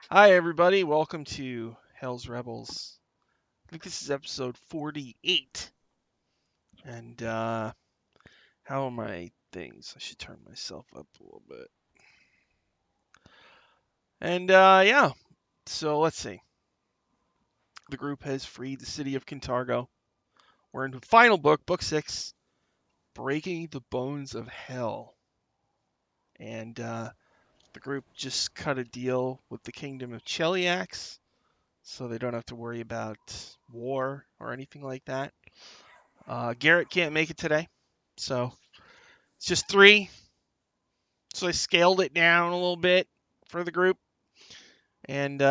Hi, everybody. Welcome to Hell's Rebels. I think this is episode 48. And, how are my things? I should turn myself up a little bit. And, yeah. So, let's see. The group has freed the city of Kintargo. We're in the final book, book 6, Breaking the Bones of Hell. And, the group just cut a deal with the kingdom of Cheliax, so they don't have to worry about war or anything like that. Garrett can't make it today, so it's just 3. So I scaled it down a little bit for the group, and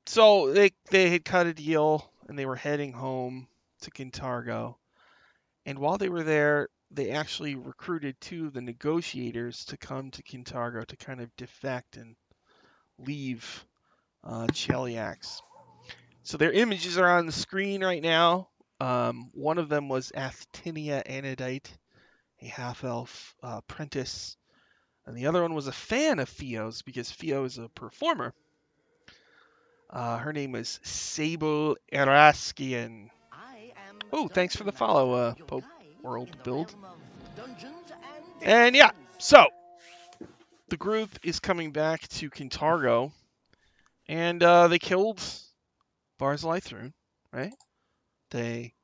so they had cut a deal and they were heading home to Kintargo. And while they were there, they actually recruited 2 of the negotiators to come to Kintargo to kind of defect and leave Cheliax. So their images are on the screen right now. One of them was Athtinia Anodite, a half-elf apprentice, and the other one was a fan of Theo's because Theo is a performer. Her name is Sable Eraskian. Oh, thanks for the follow, Pope World Build. And yeah, so the group is coming back to Kintargo, and they killed Barzillai Thrune, right? They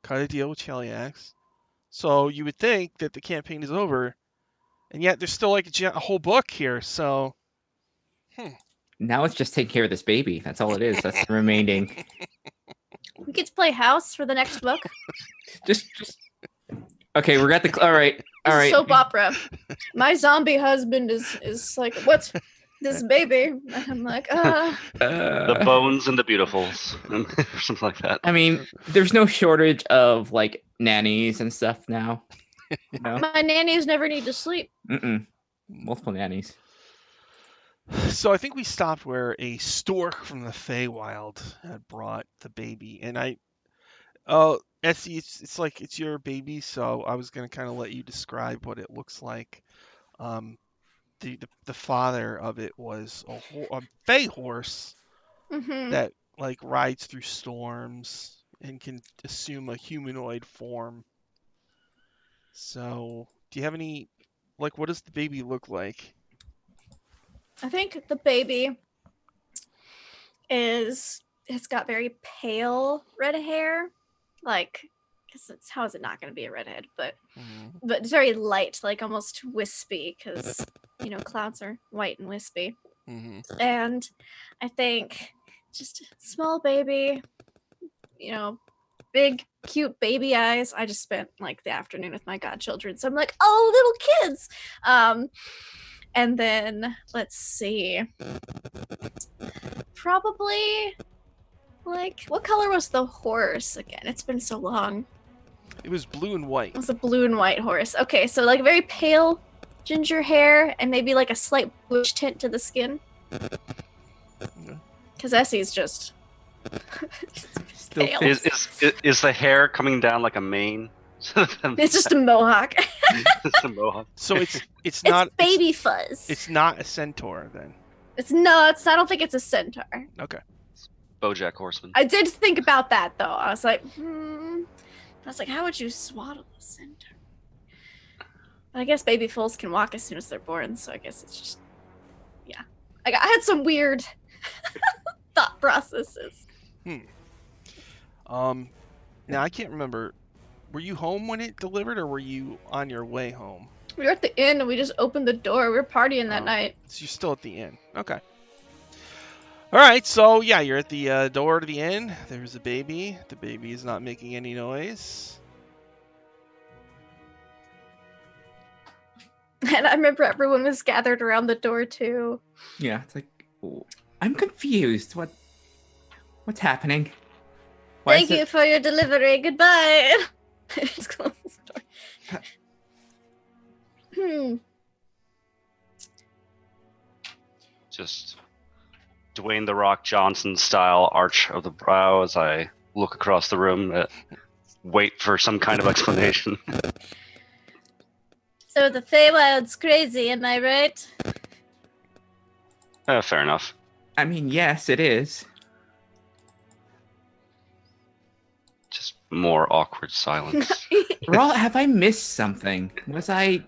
cut a deal with Cheliax. So you would think that the campaign is over, and yet there's still like a whole book here. So, Now it's just take care of this baby. That's all it is. That's the remaining. We get to play house for the next book. Just. Okay, we're at the. All right. Soap opera. My zombie husband is like, what's this baby? And I'm like, The Bones and the Beautifuls, or something like that. I mean, there's no shortage of like nannies and stuff now. You know? My nannies never need to sleep. Multiple nannies. So I think we stopped where a stork from the Feywild had brought the baby, and Essie, it's like it's your baby, so I was gonna kind of let you describe what it looks like. The father of it was a Fey horse that like rides through storms and can assume a humanoid form. So, do you have any, like, what does the baby look like? I think the baby it's got very pale red hair, like, because how is it not going to be a redhead? But it's very light, like almost wispy, because clouds are white and wispy. And I think just a small baby, big cute baby eyes. I just spent like the afternoon with my godchildren, so I'm like, oh, little kids. And then let's see, probably like, what color was the horse again? It's been so long. It was blue and white. It was a blue and white horse. Okay, so like very pale ginger hair and maybe like a slight bluish tint to the skin. Because Essie's just pale. Is the hair coming down like a mane? It's just a mohawk. It's a mohawk. So it's not it's baby fuzz. It's not a centaur then. I don't think it's a centaur. Okay. BoJack Horseman. I did think about that though. I was like, how would you swaddle a centaur? But I guess baby foals can walk as soon as they're born, so I guess it's just, yeah. I had some weird thought processes. Now I can't remember. Were you home when it delivered, or were you on your way home? We were at the inn and we just opened the door. We were partying that night. So you're still at the inn. Okay. All right, so yeah, you're at the door to the inn. There's a baby. The baby is not making any noise. And I remember everyone was gathered around the door too. Yeah, it's like, I'm confused. What's happening? Thank you for your delivery. Goodbye. Just close the door. Just Dwayne "The Rock" Johnson style arch of the brow as I look across the room, wait for some kind of explanation. So the Feywild's crazy, am I right? Fair enough. I mean, yes, it is. Just more awkward silence. Raw, have I missed something? Did I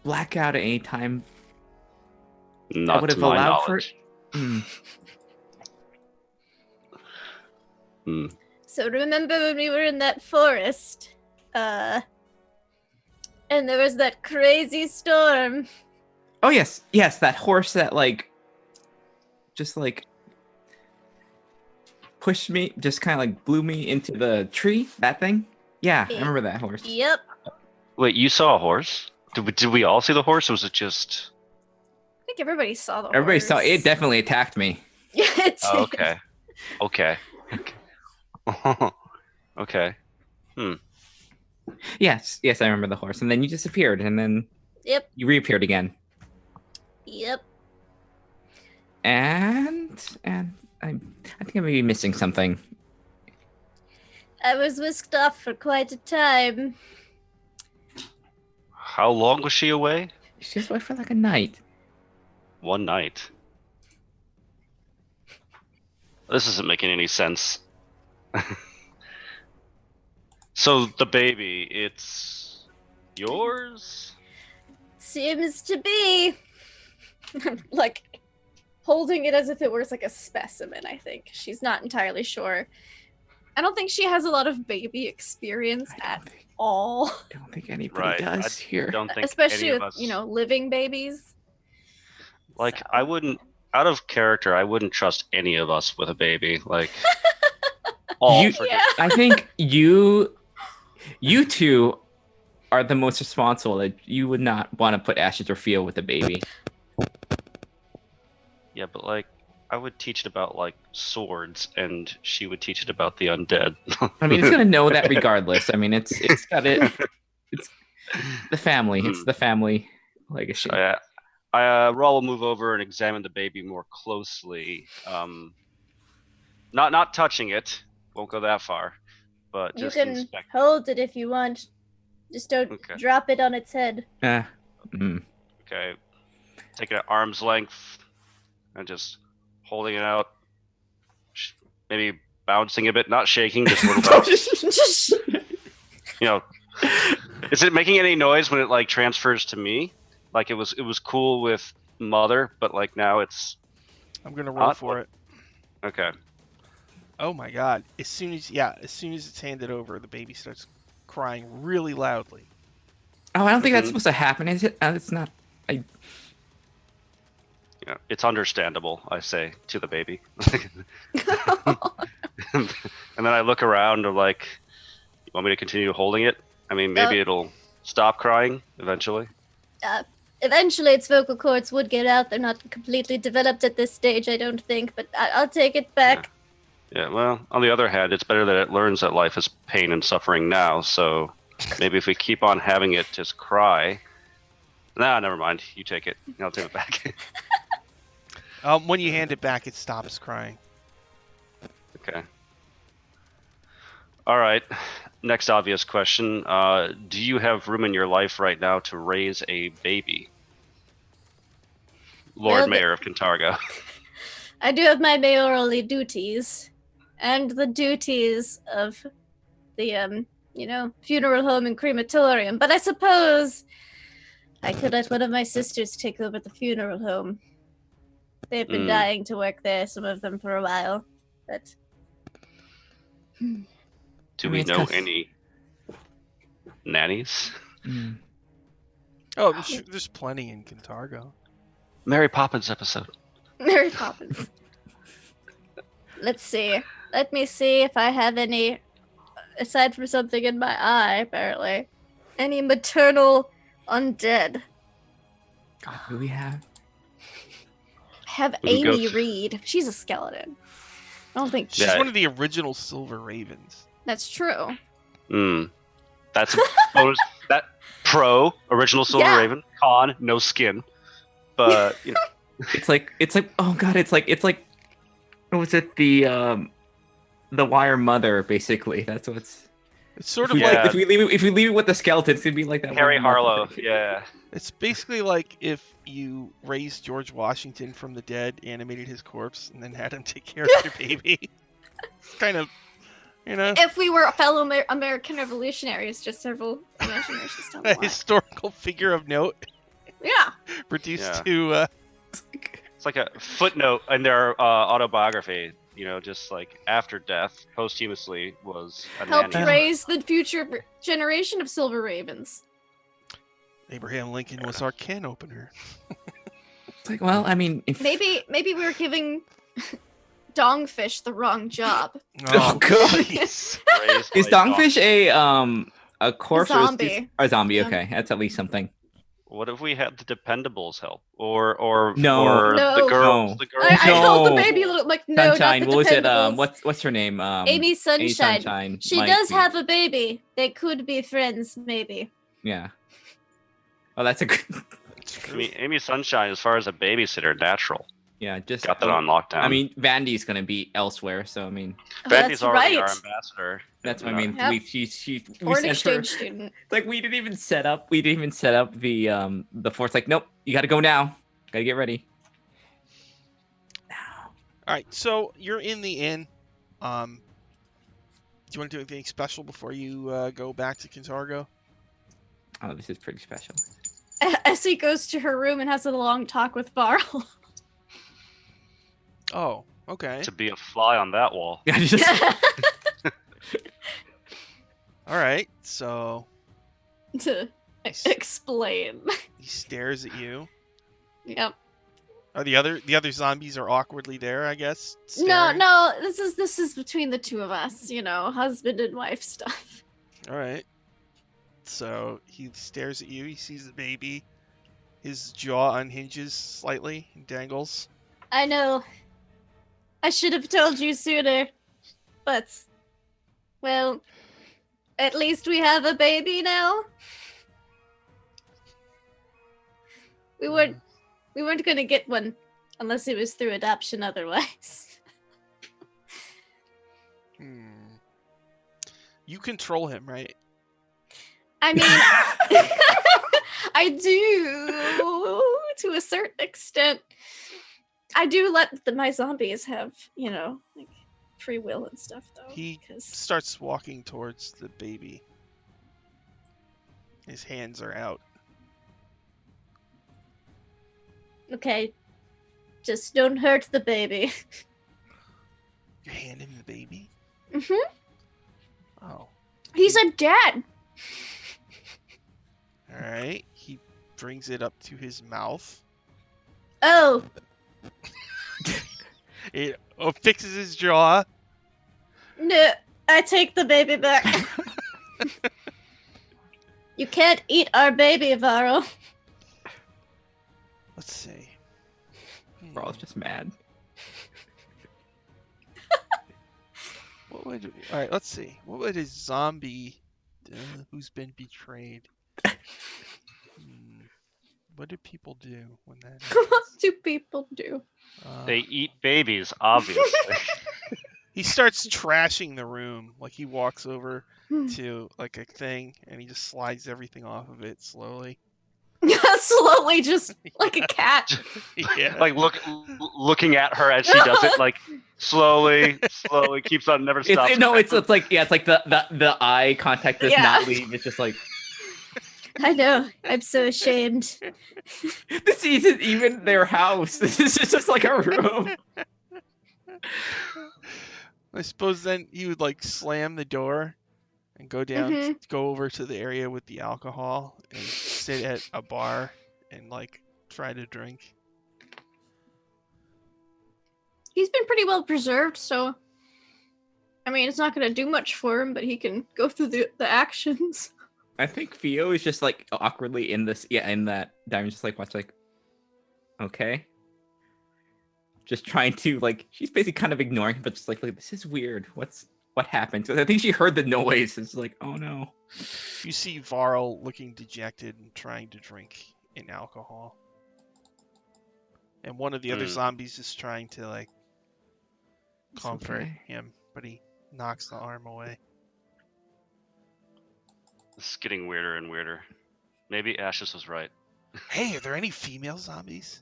black out at any time? Not would to have my allowed for- knowledge. Hmm. So remember when we were in that forest? And there was that crazy storm. Oh yes, that horse that just pushed me, just kind of blew me into the tree. That thing. Yeah, I remember that horse. Yep. Wait, you saw a horse? Did we all see the horse? Or was it just? I think everybody saw the Everybody horse. saw it. Definitely attacked me. Yeah, it Oh, did. okay. Okay. Yes, I remember the horse, and then you disappeared, and then Yep. you reappeared again. Yep. And I think I may be missing something. I was whisked off for quite a time. How long was she away? She was away for a night. One night. This isn't making any sense. So the baby, it's yours? Seems to be. Holding it as if it was a specimen, I think. She's not entirely sure. I don't think she has a lot of baby experience at all. I don't think anybody Right. does here. Don't think Especially any of with, us... living babies. So. I wouldn't, out of character, I wouldn't trust any of us with a baby. I think you two are the most responsible. That you would not want to put Ashes or Feel with a baby. Yeah, but I would teach it about swords, and she would teach it about the undead. I mean, it's gonna know that regardless. I mean, it's got it. It's the family. It's the family legacy. Raw will move over and examine the baby more closely. Not touching it. Won't go that far, but You just can inspect. hold it if you want. Just don't drop it on its head. Okay, taking it at arm's length and just holding it out. Maybe bouncing a bit, not shaking, just a little bounce. Is it making any noise when it transfers to me? It was cool with Mother, but now it's. I'm gonna roll for it. Okay. Oh my god! As soon as it's handed over, the baby starts crying really loudly. Oh, I don't think that's supposed to happen, is it? It's not. Yeah, it's understandable, I say to the baby. And then I look around, and you want me to continue holding it? I mean, maybe it'll stop crying eventually. Eventually, its vocal cords would get out. They're not completely developed at this stage, I don't think, but I'll take it back. Yeah, well, on the other hand, it's better that it learns that life is pain and suffering now, so maybe if we keep on having it just cry... Nah, never mind. You take it. I'll take it back. When you hand it back, it stops crying. Okay. All right. Next obvious question. Do you have room in your life right now to raise a baby? Lord Mayor of Kintargo. I do have my mayorally duties. And the duties of the, funeral home and crematorium. But I suppose I could let one of my sisters take over the funeral home. They've been dying to work there, some of them for a while. But... Do we know any nannies? Oh, there's plenty in Kintargo. Mary Poppins episode. Mary Poppins. Let's see. Let me see if I have any, aside from something in my eye, apparently, any maternal undead. Who do we have? I have Amy Reed. She's a skeleton. I don't think she's one of the original Silver Ravens. That's true. That's a bonus. That pro original Silver Raven, con no skin, but it's like oh god, it's like what was it, the Wire Mother, basically. That's what's It's sort If of we, like if we leave it with the skeleton, it's gonna be like that. Harry one month. Harlow. Yeah. it's basically like if you raised George Washington from the dead, animated his corpse, and then had him take care of your baby. It's kind of, If we were fellow American revolutionaries just several generations down the a line. historical figure of note Yeah. reduced Yeah. to. It's like a footnote in their autobiography. Just like after death, posthumously was a Helped nanny. raise the future generation of Silver Ravens. Abraham Lincoln was our can opener. It's like, well, I mean, if... Maybe we were giving Dongfish the wrong job. Oh, God. jeez. Raised Is by Dongfish a corpse or is zombie. this a zombie? Yeah. Okay, that's at least something. What if we had the Dependables help, or No. or No. the girls? No. The girls. I told the No. baby like no, Sunshine. not the What was it? Dependables. What's her name? Amy Sunshine. Sunshine. She might does be. have a baby. They could be friends, maybe. Yeah. Oh, that's a good. I mean, Amy Sunshine, as far as a babysitter, natural. Yeah, just Got that on lockdown. I mean, Vandy's gonna be elsewhere, so I mean, Oh, Vandy's that's already right. our ambassador. that's what I mean. Yep. We Foreign sent her. exchange student. Like we didn't even set up the force. Like, nope, you got to go now. Got to get ready. All right, so you're in the inn. Do you want to do anything special before you go back to Kintargo? Oh, this is pretty special. Essie goes to her room and has a long talk with Varl. Oh, okay. To be a fly on that wall. Yeah, just All right, so To explain. he stares at you. Yep. Are the other zombies are awkwardly there? I guess. No, staring? no. This is between the two of us. Husband and wife stuff. All right. So he stares at you. He sees the baby. His jaw unhinges slightly and dangles. I know. I should have told you sooner, but well, at least we have a baby now. We weren't gonna get one unless it was through adoption otherwise. You control him, right? I mean, I do to a certain extent. I do let my zombies have, like free will and stuff, though. He 'cause- starts walking towards the baby. His hands are out. Okay, just don't hurt the baby. Your hand in the baby? Mm-hmm. Oh. He's a dad. All right. He brings it up to his mouth. Oh, It fixes his jaw. no, I take the baby back. You can't eat our baby, Varro. Let's see. Raw's just mad. All right, let's see. What would a zombie who's been betrayed? What do people do when that What happens? do people do? They eat babies, obviously. He starts trashing the room. Like he walks over to like a thing and he just slides everything off of it slowly. Slowly, just like a cat. Yeah. Like looking at her as she does it, like slowly keeps on, never stops. It's like the eye contact does Yeah. not leave. It's just like I know. I'm so ashamed. this isn't even their house. This is just like a room. I suppose then he would like slam the door and go down, go over to the area with the alcohol and sit at a bar and like try to drink. He's been pretty well preserved, so I mean, it's not going to do much for him, but he can go through the actions. I think Theo is just like awkwardly in that diamond, just like watch, like, okay, just trying to like, she's basically kind of ignoring him, but just like this is weird. What happened? So I think she heard the noise. It's like, oh no. You see Varl looking dejected and trying to drink in alcohol, and one of the other zombies is trying to like comfort him, but he knocks the arm away. This is getting weirder and weirder. Maybe Ashes was right. Hey, are there any female zombies?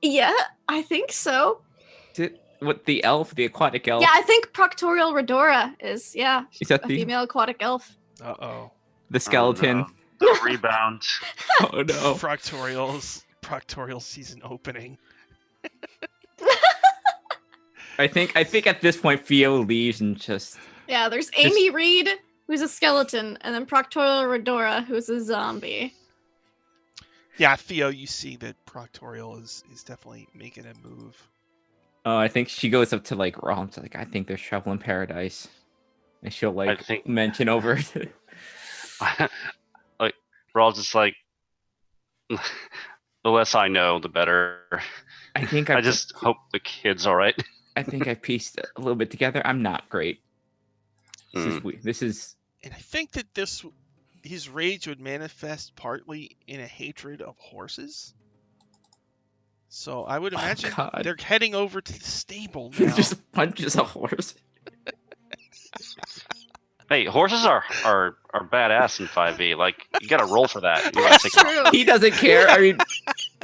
Yeah, I think so. What the elf, the aquatic elf? Yeah, I think Proctorial Redora is Is that a the female aquatic elf. Uh-oh. the skeleton? Oh, no. The rebound. Oh no! Proctorial season opening. I think at this point Theo leaves and just Yeah, there's Amy Reed, who's a skeleton, and then Proctorial Redora, who's a zombie. Yeah, Theo, you see that Proctorial is definitely making a move. I think she goes up to like Rom, like I think there's trouble in paradise, and she'll like mention over. Like Raw's just like, the less I know, the better. I think I just hope the kid's all right. I think I pieced a little bit together. I'm not great. This is. And I think that his rage would manifest partly in a hatred of horses. So I would imagine they're heading over to the stable now. Just punches a horse. Hey, horses are badass in 5e. Like, you gotta roll for that. That's true. He doesn't care. I mean,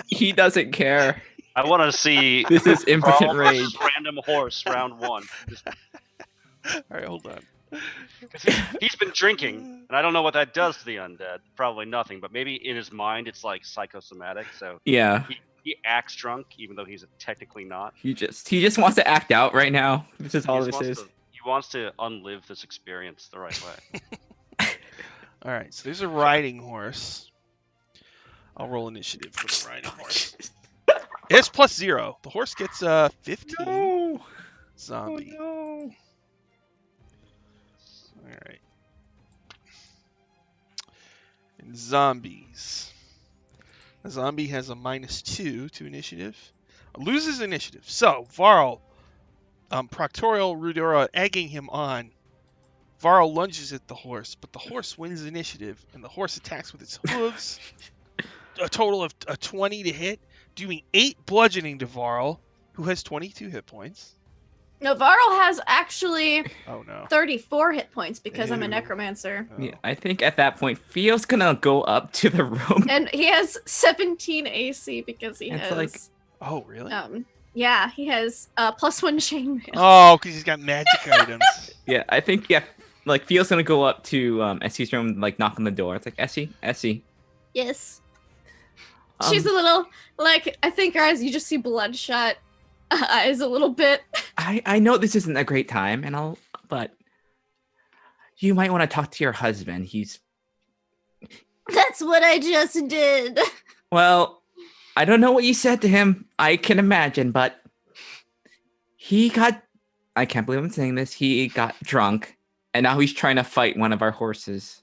he doesn't care. I want to see. This is impotent rage. Random horse, round 1. All right, hold on. He's been drinking, and I don't know what that does to the undead. Probably nothing, but maybe in his mind it's like psychosomatic. So yeah, he acts drunk, even though he's technically not. He just wants to act out right now. This is all this is. He wants to unlive this experience the right way. All right, so there's a riding horse. I'll roll initiative for the riding horse. It's +0. The horse gets 15. No. Zombie. Oh, no. All right. And zombies. A zombie has a -2 to initiative. Loses initiative. So, Varl, Proctorial Rudora egging him on. Varl lunges at the horse, but the horse wins initiative, and the horse attacks with its hooves. A total of a 20 to hit, doing 8 bludgeoning to Varl, who has 22 hit points. No, Varl has actually 34 hit points because I'm a necromancer. Oh. Yeah, I think at that point, Theo's gonna go up to the room. And he has 17 AC because he has. Like, oh, really? Yeah, he has +1 chainmail. Oh, because he's got magic items. Yeah, I think like Theo's gonna go up to Essie's room, and, like knock on the door. It's like Essie. Yes. She's a little like I think her eyes. You just see bloodshot eyes a little bit. I know this isn't a great time, but you might want to talk to your husband. That's what I just did. Well, I don't know what you said to him. I can imagine, but I can't believe I'm saying this. He got drunk, and now he's trying to fight one of our horses.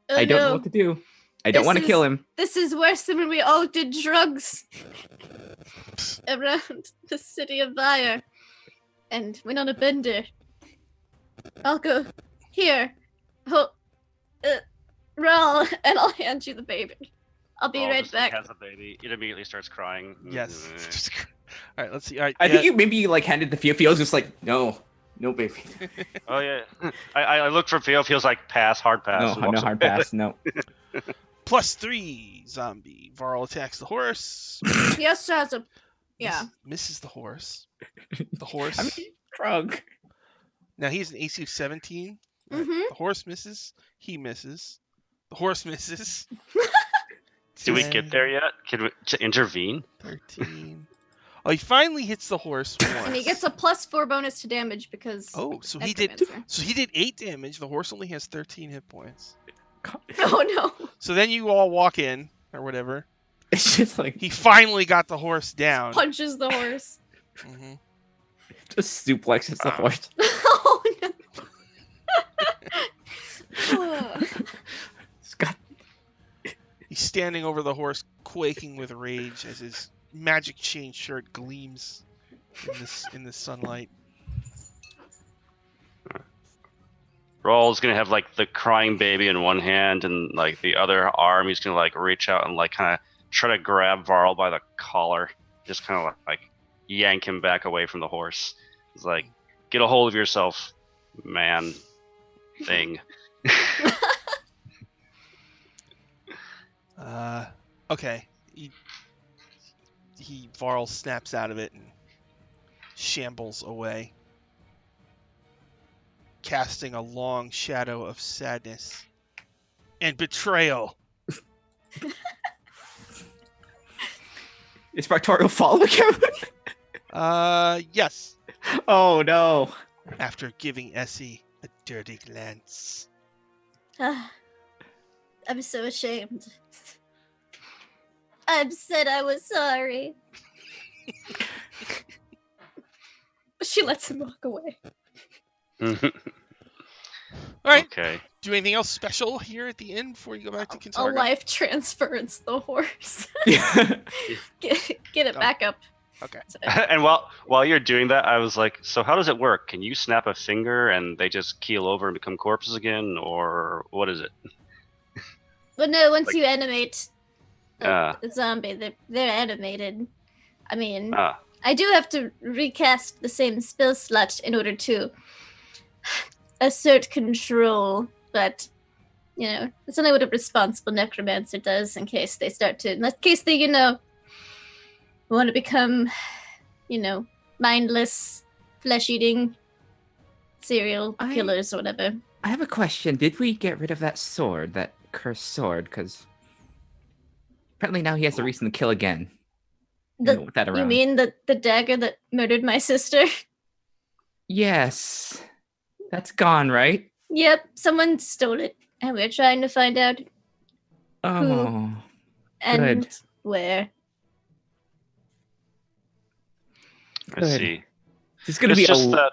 I don't know what to do. I don't want to kill him. This is worse than when we all did drugs around the city of Vire and went on a bender. I'll go here. Roll, and I'll hand you the baby. I'll be right back. Has the baby. It immediately starts crying. Yes. All right, let's see. All right, I think you maybe like handed the Theo. Theo's just like, no baby. Oh yeah. I looked for Theo. Feels like pass, hard pass. No hard pass. No. +3 zombie. Varl attacks the horse. He also has a misses the horse. The horse. I mean, drunk. Now he's an AC of 17. Mm-hmm. The horse misses. He misses. The horse misses. Did we get there yet? Can we intervene? 13. Oh, he finally hits the horse once. And he gets a +4 bonus to damage because. Oh, so he did 8 damage. The horse only has 13 hit points. Oh no. So then you all walk in or whatever. It's just like he finally got the horse down. Punches the horse. Mm-hmm. Just suplexes the horse. Oh no. He's standing over the horse, quaking with rage as his magic chain shirt gleams in the sunlight. Rawl's gonna have like the crying baby in one hand, and like the other arm, he's gonna like reach out and like kind of try to grab Varl by the collar, just kind of like yank him back away from the horse. It's like, get a hold of yourself, man, thing. Okay. Varl snaps out of it and shambles away, casting a long shadow of sadness and betrayal. Is Factorial following him? Yes. Oh no. After giving Essie a dirty glance. I'm so ashamed. I said I was sorry. But she lets him walk away. All right. Okay. Do anything else special here at the end before you go back to A Kintargo? life transference the horse. Yeah. Get it back up. Okay. And while you're doing that, I was like, so how does it work? Can you snap a finger and they just keel over and become corpses again, or what is it? But no, once Like- you animate Ah. the zombie, they're animated. I mean, Ah, I do have to recast the same spell slot in order to assert control, but you know, it's only what a responsible necromancer does in case they want to become, mindless, flesh-eating serial killers or whatever. I have a question. Did we get rid of that sword, that cursed sword? Because apparently now he has a reason to kill again. With that around. You mean the dagger that murdered my sister? Yes. That's gone, right? Yep, someone stole it, and we're trying to find out Oh. and Good. where. I Good. see. It's gonna It's be just a that,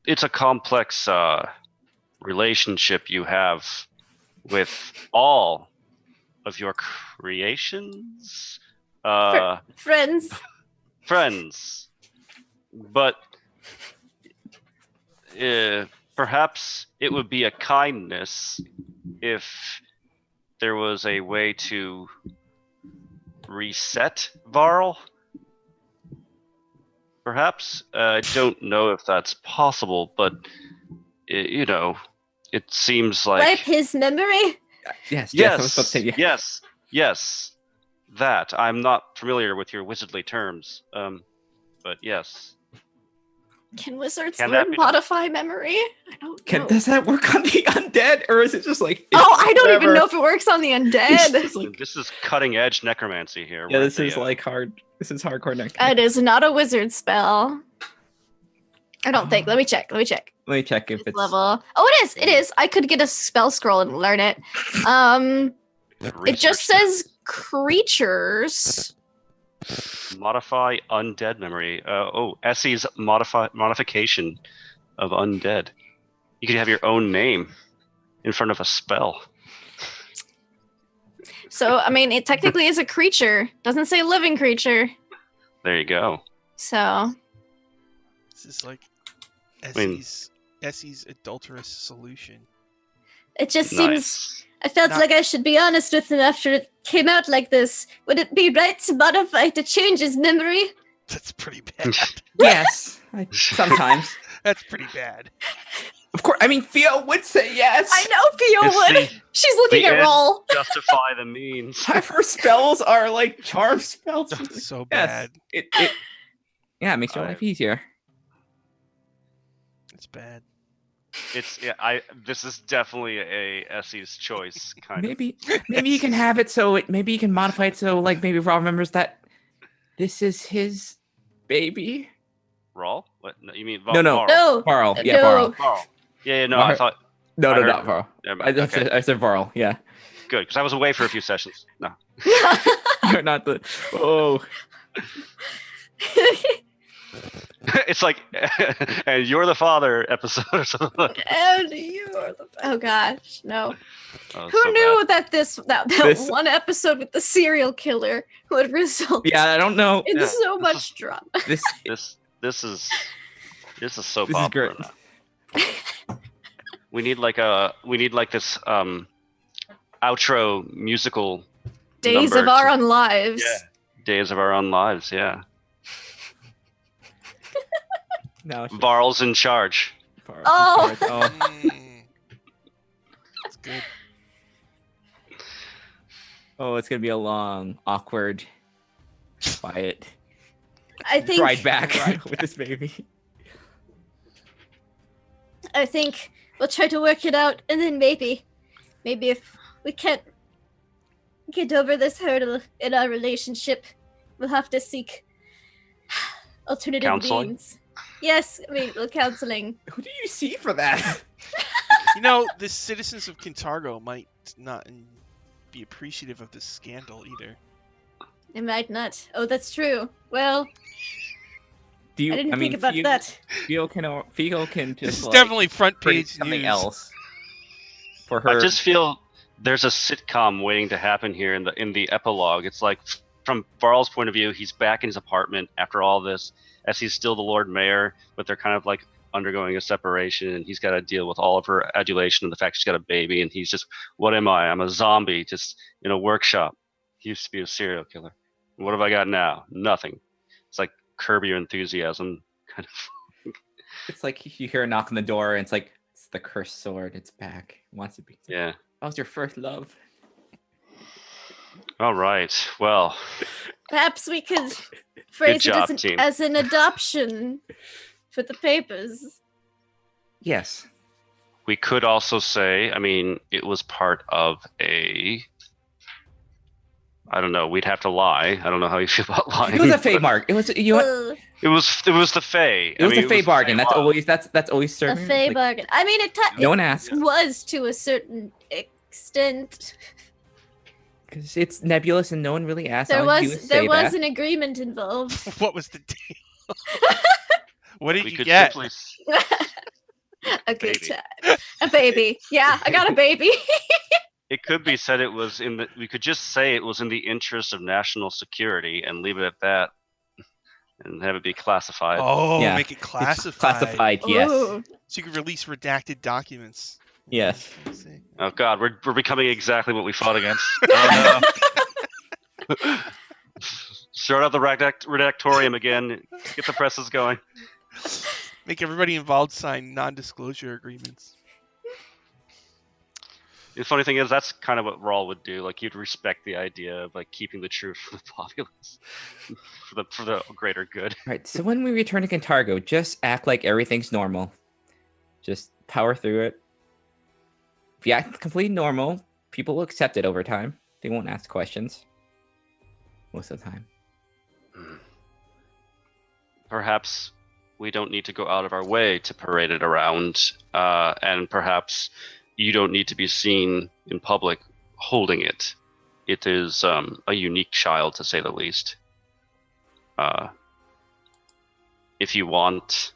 it's a complex relationship you have with all of your creations, Friends. friends, but perhaps it would be a kindness if there was a way to reset Varl. Perhaps. I don't know if that's possible, but it seems like Wipe his memory? yes. yes, I was about to say yeah. yes. That I'm not familiar with your wizardly terms, but yes. Can wizards Can that learn be done? modify memory? I don't know. Does that work on the undead, or is it just like? I don't even whatever? know if it works on the It's undead. just like, This is cutting edge necromancy here. yeah, We're this at is the, like hard. This is hardcore neck. It is not a wizard spell. I don't think. Let me check. Let me check if it's Level. Oh, it is. It is. I could get a spell scroll and learn it. It just says creatures. modify undead memory. Essie's modification of undead. You could have your own name in front of a spell. So, I mean, it technically is a creature. Doesn't say living creature. There you go. So, This is like mean- Essie's adulterous solution. it just seems. Nice. I felt Not- like I should be honest with him after it came out like this. Would it be right to modify to change his memory? That's pretty bad. yes. Sometimes, That's pretty bad. of course. I mean, Theo would say yes. I know Theo would. See, She's looking the at end- roll. justify the means. Half her spells are like charm spells. That's so Yes. bad. It it makes your life easier. It's bad. This is definitely a Essie's choice kind of. Maybe you can have it so maybe you can modify it so like maybe Rob remembers that this is his baby. Rawl? What? No, you mean No. Varl? No. Varl. Yeah, No. Varl. Varl. Yeah, no, I Var- thought. No, I heard- not Varl. Never I, mind. Okay, I said Varl. Yeah. good, because I was away for a few sessions. No. You're not the. Oh. It's like, and you're the father episode or something. Like And you are the. Oh gosh, no. Oh, Who so knew that this This- one episode with the serial killer would result Yeah, I don't know. in Yeah, so this much drama? This bad. This is so This is popular great. now. We need this outro musical. Days number of our to- own lives. Yeah. Days of our own lives. Yeah. Now it's just Varl's in charge. Varl's in Oh. charge. Oh. That's good. Oh, it's gonna be a long, awkward, quiet I think ride back with this baby. I think we'll try to work it out, and then maybe if we can't get over this hurdle in our relationship, we'll have to seek alternative Counseling? means. Yes, I mean, well, counseling. Who do you see for that? You know, the citizens of Kintargo might not be appreciative of this scandal either. It might not. Oh, that's true. Well, Do you? I didn't think mean, about that. Figo can This just is like, definitely front predict page something news. else for her. I just feel there's a sitcom waiting to happen here in the epilogue. It's like, from Varl's point of view, he's back in his apartment after all this, as he's still the Lord Mayor, but they're kind of like undergoing a separation, and he's got to deal with all of her adulation and the fact she's got a baby, and he's just, what am I? I'm a zombie just in a workshop. He used to be a serial killer. What have I got now? Nothing. It's like Curb Your Enthusiasm kind of. It's like you hear a knock on the door, and it's like, it's the cursed sword. It's back. It wants to be. Yeah. That was your first love. All right. Well, Perhaps we could phrase job, it team. as an adoption for the papers. Yes. we could also say, I mean, it was part of a. I don't know. We'd have to lie. I don't know how you feel about lying. It was a Fey bargain. It was Ugh, It was the Fey. It was a Fey bargain. That's always a certain. Fey like, bargain. I mean, No it one asked was to a certain extent. because it's nebulous and no one really asked. There All you do was is say that. an agreement involved. What was the deal? What did We you could get? simply. A good Baby. time. A baby. Yeah, I got a baby. It could be said it was in the. We could just say it was in the interest of national security and leave it at that, and have it be classified. Oh, Yeah. make it It's classified. classified. Yes. Ooh. So you can release redacted documents. Yes. Let's see. Oh God, we're becoming exactly what we fought against. Oh, no. Start out the redactorium again. Get the presses going. Make everybody involved sign non-disclosure agreements. The funny thing is, that's kind of what Rawl would do. Like, he'd respect the idea of like keeping the truth for the populace, for the greater good. Right. So when we return to Kintargo, just act like everything's normal. Just power through it. If you act completely normal, people will accept it over time. They won't ask questions. Most of the time. Perhaps we don't need to go out of our way to parade it around, and perhaps you don't need to be seen in public holding it. It is a unique child, to say the least. If you want,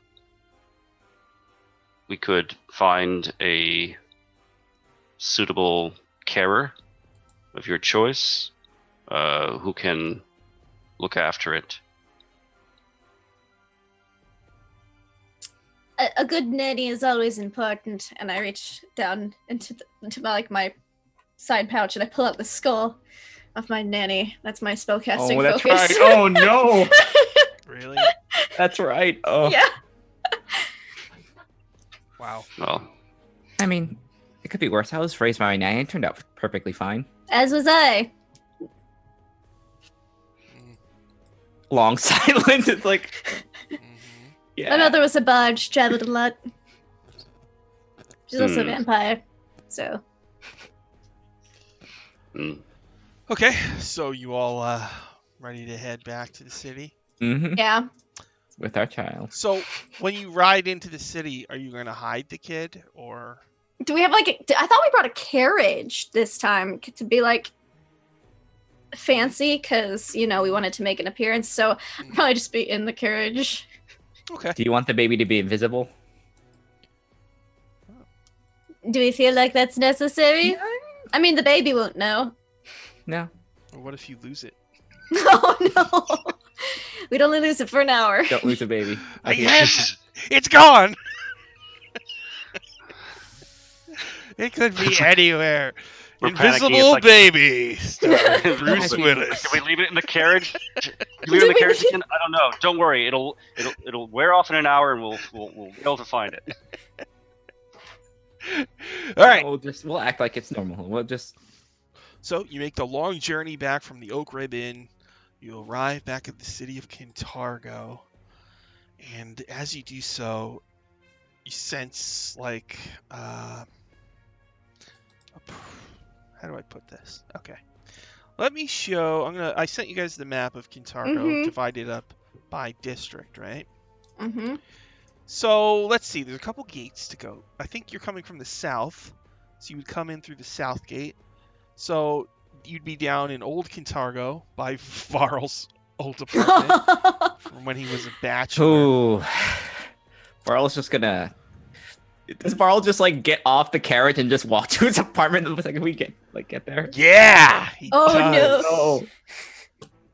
we could find a suitable carer of your choice who can look after it. A good nanny is always important, and I reach down into my side pouch and I pull out the skull of my nanny. That's my spellcasting Oh, that's focus. right. Oh no. Really? That's right. Oh. Yeah. Wow. Well, I mean, it could be worse. I was raised by my nanny. It turned out perfectly fine. As was I. Long silence. It's like, Mhm. yeah. My mother was a barge, traveled a lot. She's also a Hmm. vampire, so. Okay, so you all ready to head back to the city? Mm-hmm. Yeah. With our child. So when you ride into the city, are you going to hide the kid or? Do we have I thought we brought a carriage this time to be like fancy because, we wanted to make an appearance. So I'll probably just be in the carriage. Okay. Do you want the baby to be invisible? Do we feel like that's necessary? I mean, the baby won't know. No. Or what if you lose it? Oh, no. We'd only lose it for an hour. Don't lose a baby. Okay. Again? It's gone. It could be anywhere. We're Invisible panicking. It's like, Baby, starring Bruce Invisible- Willis. Can we leave it in the carriage? Can we leave it in the carriage again? I don't know. Don't worry. It'll wear off in an hour, and we'll be able to find it. All right. We'll act like it's normal. We'll just. So you make the long journey back from the Oak Rib Inn. You arrive back at the city of Kintargo, and as you do so, you sense like how do I put this? Okay, let me show. I sent you guys the map of Kintargo divided up by district, right? Mm-hmm. So let's see. There's a couple gates to go. I think you're coming from the south, so you would come in through the south gate. So you'd be down in Old Kintargo by Varl's old apartment from when he was a bachelor. Ooh. Varl's just gonna. Does Varl just like get off the carriage and just walk to his apartment the second we get there? Yeah. He Oh, does. no. Oh.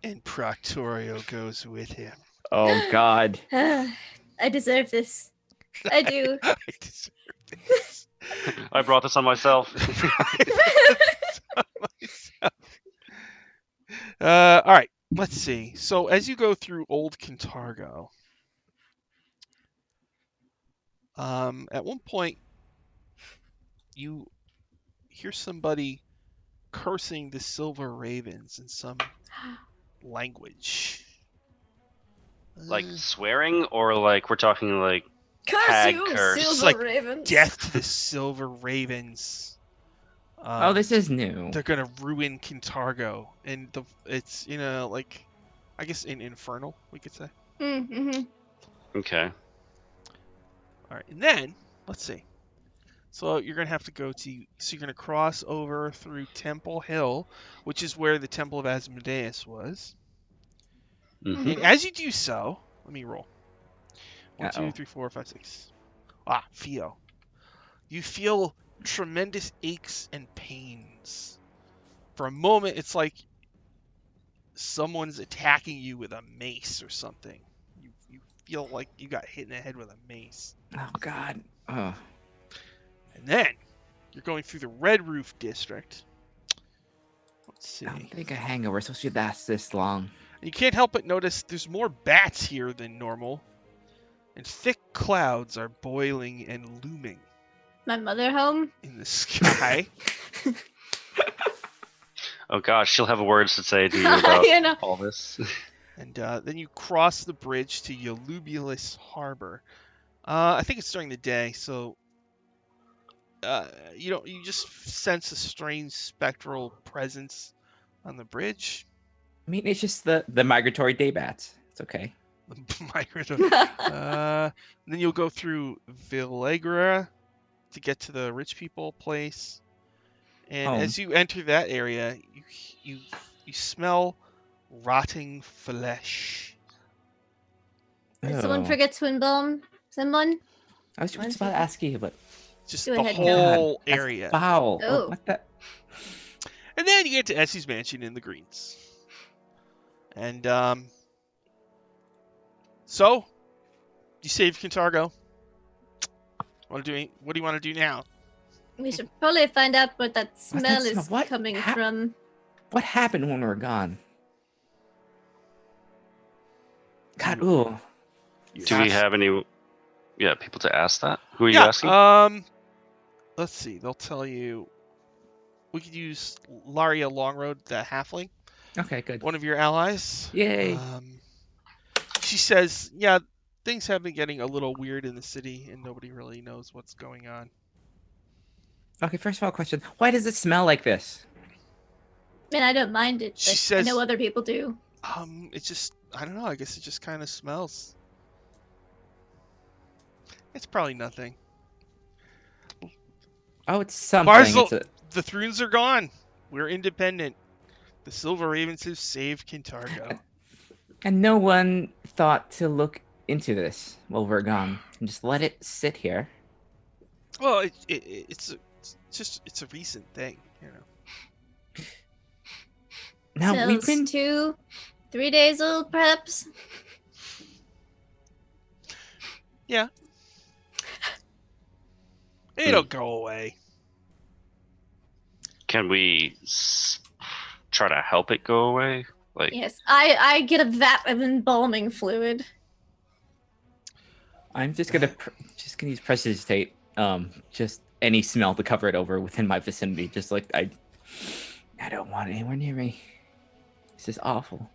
And Proctorio goes with him. Oh God. I deserve this. I do. I deserve this. I brought this on myself. All right. Let's see. So as you go through Old Kintargo, at one point you hear somebody cursing the Silver Ravens in some language. Like swearing, or like we're talking like Curse Hag you, curse. Silver It's like Ravens. death to the Silver Ravens. Oh, this is new. They're gonna ruin Kintargo, and it's like I guess in Infernal we could say. Mm-hmm. okay. All right, and then let's see. So you're gonna have to So you're gonna cross over through Temple Hill, which is where the Temple of Asmodeus was. Mhm. And as you do so, let me roll. 1, 2, Uh-oh. 3, 4, 5, 6. Feel. You feel tremendous aches and pains. For a moment, it's like someone's attacking you with a mace or something. You feel like you got hit in the head with a mace. Oh God. Oh. And then you're going through the Red Roof District. Let's see. I don't think a hangover is supposed to last this long. You can't help but notice there's more bats here than normal. And thick clouds are boiling and looming My mother home? in the sky. Oh gosh, she'll have words to say to you about You know. all this. And then you cross the bridge to Yolubulus Harbor. I think it's during the day, so you just sense a strange spectral presence on the bridge. I mean, it's just the migratory day bats. It's okay. Then you'll go through Villagra to get to the rich people place. And Home. as you enter that area, you smell rotting flesh. Did someone Oh. forget Swinbone? Someone? I was just about to ask you, but Just Go the ahead, go. whole that's area. foul. Oh. What the? And then you get to Essie's mansion in the Greens. And so you save Kintargo. What do you want to do now? We should probably find out what that What's that smell smell? is What coming hap- from. What happened when we were gone? God, ooh. Do we have any people to ask that? Who are you Yeah. asking? Let's see. They'll tell you. We could use Laria Longroad, the halfling, Okay, good. one of your allies. Yay. She says, yeah, things have been getting a little weird in the city, and nobody really knows what's going on. Okay, first of all, question. Why does it smell like this? I mean, I don't mind it, She but says- I know other people do. It's just, I don't know. I guess it just kind of smells. It's probably nothing. Oh, it's something. Barzil- It's The Thrones are gone. We're independent. The Silver Ravens have saved Kintargo. And no one thought to look into this while we're gone and just let it sit here. Well, it's a recent thing, you know. Now So we've it's been 2-3 days old, perhaps. Yeah. It'll go away. Can we try to help it go away? Like, Yes, I get a vat of embalming fluid. I'm just gonna use prestidigitate. Just any smell to cover it over within my vicinity. Just like I don't want it anywhere near me. This is awful.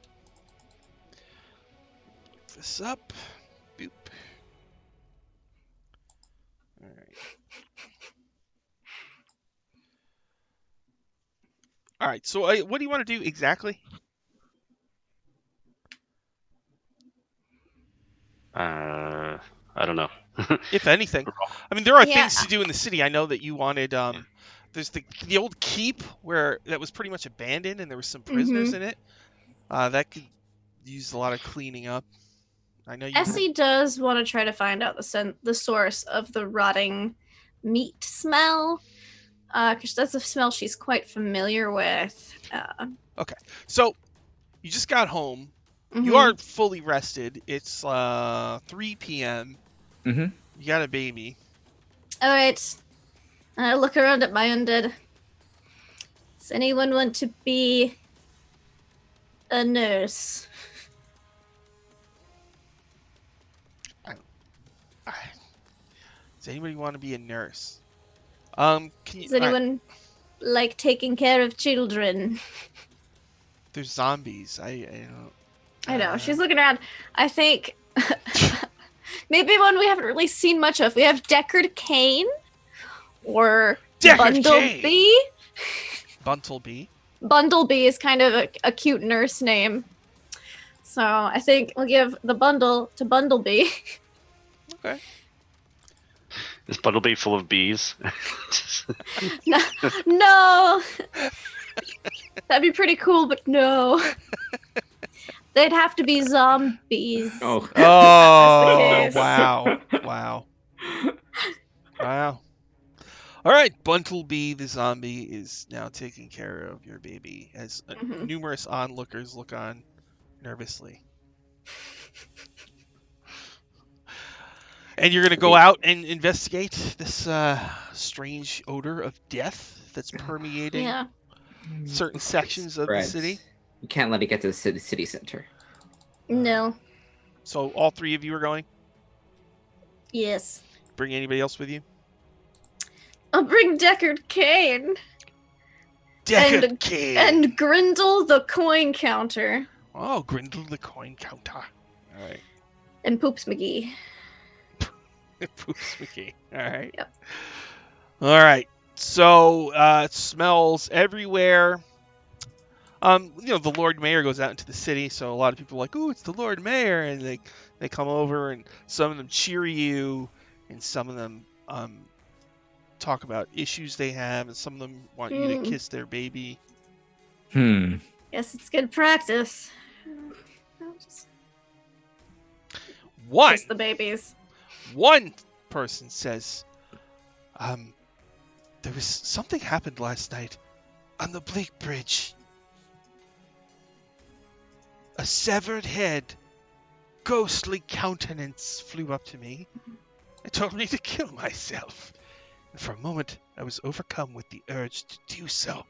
This up. Boop. All right. All right. So, what do you want to do exactly? I don't know. If anything, I mean, there are Yeah. things to do in the city. I know that you wanted. There's the old keep that was pretty much abandoned, and there were some prisoners in it. That could use a lot of cleaning up. I know you. Essie does want to try to find out the source of the rotting meat smell, because that's a smell she's quite familiar with. So, you just got home. You mhm. are fully rested. It's 3 p.m. Mm-hmm. You got a baby. All right. I look around at my undead. Does anyone want to be a nurse? Does anybody want to be a nurse? Can you? Does anyone like taking care of children? There's zombies. I don't. I know. She's looking around. I think maybe one we haven't really seen much of. We have Deckard Cain or Deckard Bundleby. Buntleby. Bundleby is kind of a cute nurse name. So I think we'll give the bundle to Bundleby. Okay. Is Bundleby full of bees? No. That'd be pretty cool, but no. They'd have to be zombies. Oh. Oh, case. wow. All right, Buntleby the zombie is now taking care of your baby as numerous onlookers look on nervously. And you're going to go out and investigate this strange odor of death that's permeating certain sections of the city. You can't let it get to the city center. No. So all three of you are going? Yes. Bring anybody else with you? I'll bring Deckard Cain. Deckard Cain. And Grindle the coin counter. Oh, Grindle the coin counter. All right. And Poops McGee. Poops McGee. All right. Yep. All right. So it smells everywhere. The Lord Mayor goes out into the city, so a lot of people are like, "Ooh, it's the Lord Mayor," and they come over, and some of them cheer you, and some of them talk about issues they have, and some of them want you to kiss their baby. Guess it's good practice. One. Kiss the babies. One person says, there was something happened last night on the Bleak Bridge. A severed head, ghostly countenance flew up to me and told me to kill myself. And for a moment, I was overcome with the urge to do so.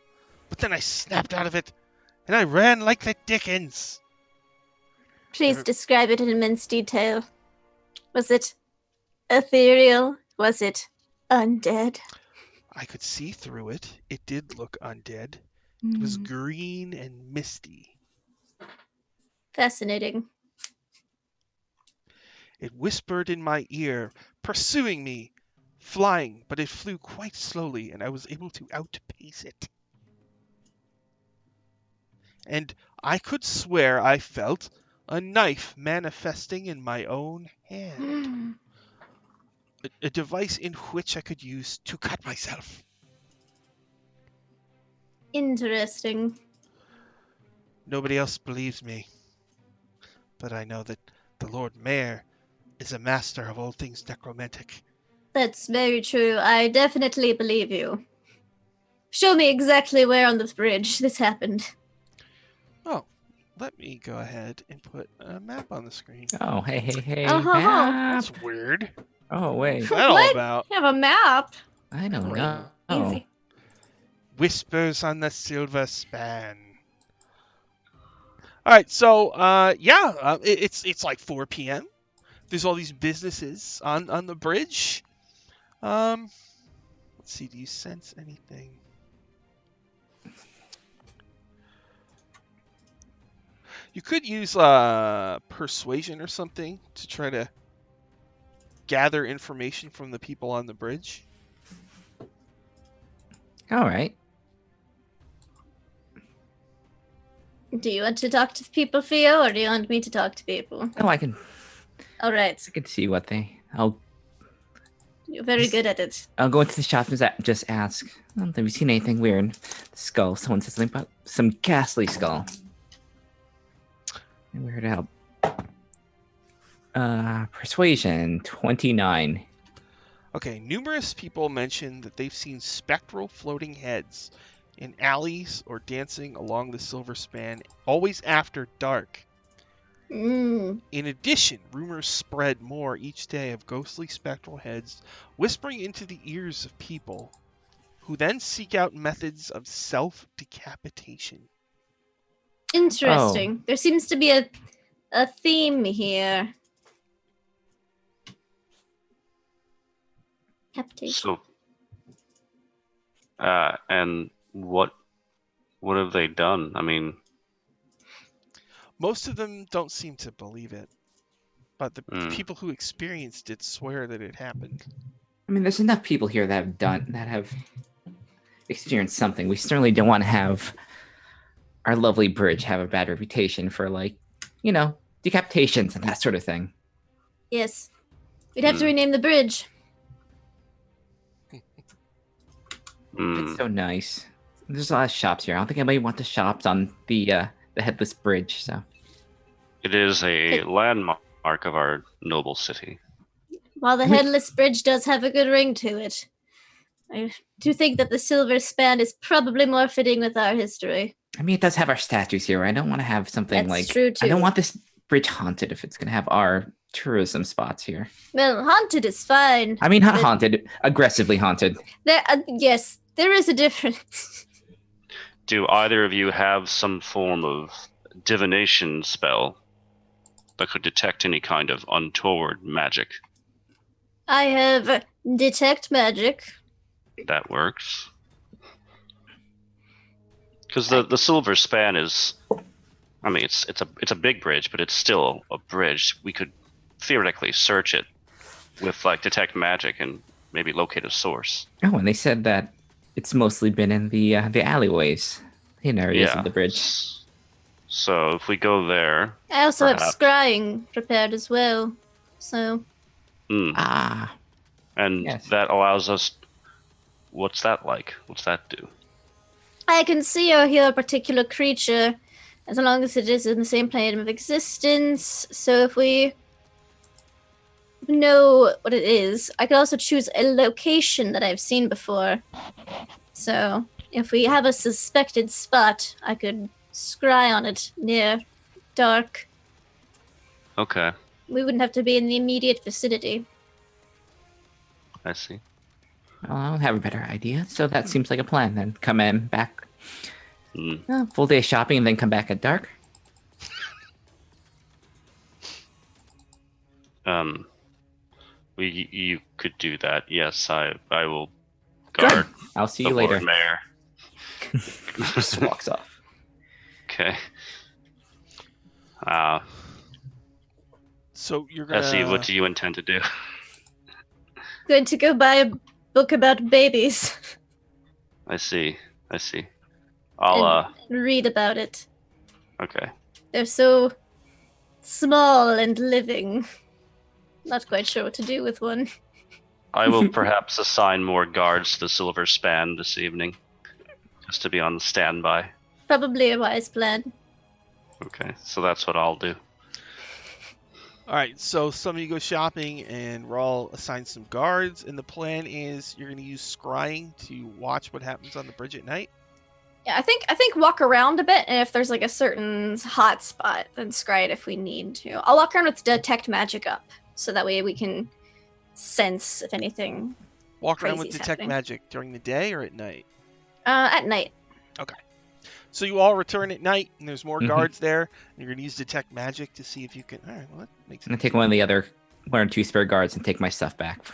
But then I snapped out of it, and I ran like the dickens. Please describe it in immense detail. Was it ethereal? Was it undead? I could see through it. It did look undead. It was green and misty. Fascinating. It whispered in my ear, pursuing me, flying, but it flew quite slowly, and I was able to outpace it. And I could swear I felt a knife manifesting in my own hand. A device in which I could use to cut myself. Interesting. Nobody else believes me. But I know that the Lord Mayor is a master of all things necromantic. That's very true. I definitely believe you. Show me exactly where on the bridge this happened. Oh, let me go ahead and put a map on the screen. Oh, hey. Oh, map. That's weird. Oh, wait. What's that all about? You have a map. I don't know. Easy. whispers on the silver span. All right, so it's like 4 p.m. There's all these businesses on the bridge. Let's see. Do you sense anything? You could use persuasion or something to try to gather information from the people on the bridge. All right. Do you want to talk to people, Theo, or do you want me to talk to people? Oh, I can All right. see what You're very good at it. I'll go into the shop and just ask. Have you seen anything weird? The skull. Someone said something about some ghastly skull. Weird help. Persuasion 29. Okay, numerous people mention that they've seen spectral floating heads in alleys or dancing along the silver span, always after dark. Mm. In addition, rumors spread more each day of ghostly spectral heads whispering into the ears of people, who then seek out methods of self-decapitation. Interesting. Oh. There seems to be a theme here. Capitation. So, and what have they done? I mean, Most of them don't seem to believe it, but the Mm. people who experienced it swear that it happened. I mean, there's enough people here that have experienced something. We certainly don't want to have our lovely bridge have a bad reputation for, like, decapitations and that sort of thing. Yes. We'd have to rename the bridge. It's so nice. There's a lot of shops here. I don't think anybody wants the shops on the headless bridge. So it is a landmark of our noble city. While the headless bridge does have a good ring to it, I do think that the silver span is probably more fitting with our history. I mean, it does have our statues here. I don't want to have something That's true, too. I don't want this bridge haunted if it's going to have our tourism spots here. Well, haunted is fine. I mean, not haunted, aggressively haunted. Yes, there is a difference. Do either of you have some form of divination spell that could detect any kind of untoward magic? I have detect magic. That works. Because the silver span is, I mean, it's a big bridge, but it's still a bridge. We could theoretically search it with like detect magic and maybe locate a source. Oh, and they said that it's mostly been in the alleyways, areas of the bridge. So if we go there, I also perhaps have scrying prepared as well. So. And yes. that allows us. What's that like? What's that do? I can see or hear a particular creature as long as it is in the same plane of existence. So if we know what it is, I could also choose a location that I've seen before. So if we have a suspected spot, I could scry on it near dark. Okay, We wouldn't have to be in the immediate vicinity. I see. Well, I don't have a better idea, so that seems like a plan. Then come in back, full day shopping, and then come back at dark. You could do that. Yes, I will guard. Good. I'll see the you later. Lord Mayor. Just walks off. Okay. So you're gonna. Essie, what do you intend to do? Going to go buy a book about babies. I see. I'll and read about it. Okay. They're so small and living. Not quite sure what to do with one. I will perhaps assign more guards to the silver span this evening, just to be on standby. Probably a wise plan. Okay, so that's what I'll do. All right, so some of you go shopping, and Rawl assigns some guards, and the plan is you're going to use scrying to watch what happens on the bridge at night. Yeah, I think walk around a bit, and if there's like a certain hot spot, then scry it if we need to. I'll walk around with detect magic up, so that way we can sense if anything. Walk around with crazy's detect happening. magic during the day or at night. At night. So you all return at night, and there's more Mhm. guards there. And you're going to use detect magic to see if you can. All right, well, that makes I'm gonna sense. take one or two spare guards and take my stuff back.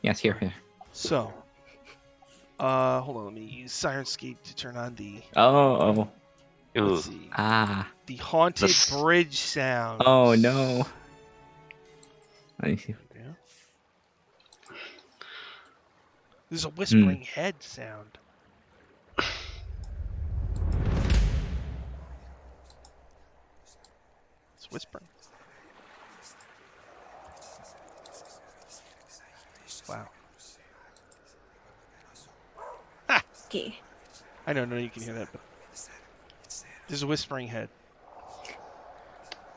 Yes, here. So, hold on. Let me use Syrinscape to turn on the. Oh. Ooh. Let's see. Ah. The haunted This- bridge sound. Oh no. Let me see. Yeah. There's a whispering head sound. It's whispering. Wow. Okay. I don't know you can hear that, but there's a whispering head.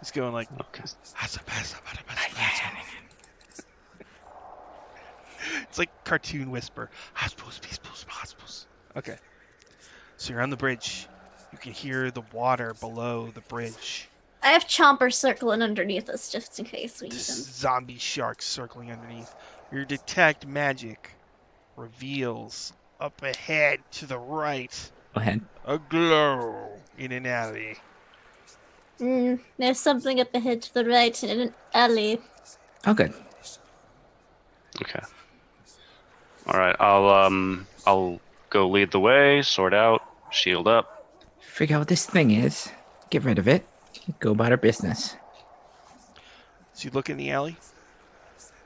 It's going like. Okay. It's like cartoon whisper. Okay. So you're on the bridge. You can hear the water below the bridge. I have Chomper circling underneath us just in case we need This him. zombie shark circling underneath. Your detect magic reveals up ahead to the right Go ahead. a glow in an alley. There's something up ahead to the right in an alley. Oh, good. Okay. All right. I'll go lead the way. Sword out. Shield up. Figure out what this thing is. Get rid of it. Go about our business. So you look in the alley.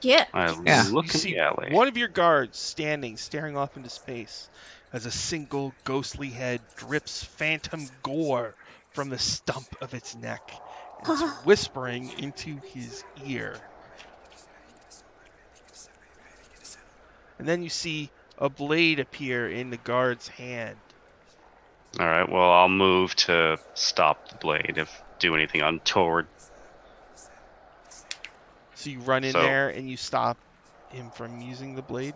Yeah. I Yeah. look You in see the alley. one of your guards standing, staring off into space, as a single ghostly head drips phantom gore from the stump of its neck. And it's whispering into his ear. And then you see a blade appear in the guard's hand. All right. Well, I'll move to stop the blade if do anything untoward. So you run in So- there and you stop him from using the blade.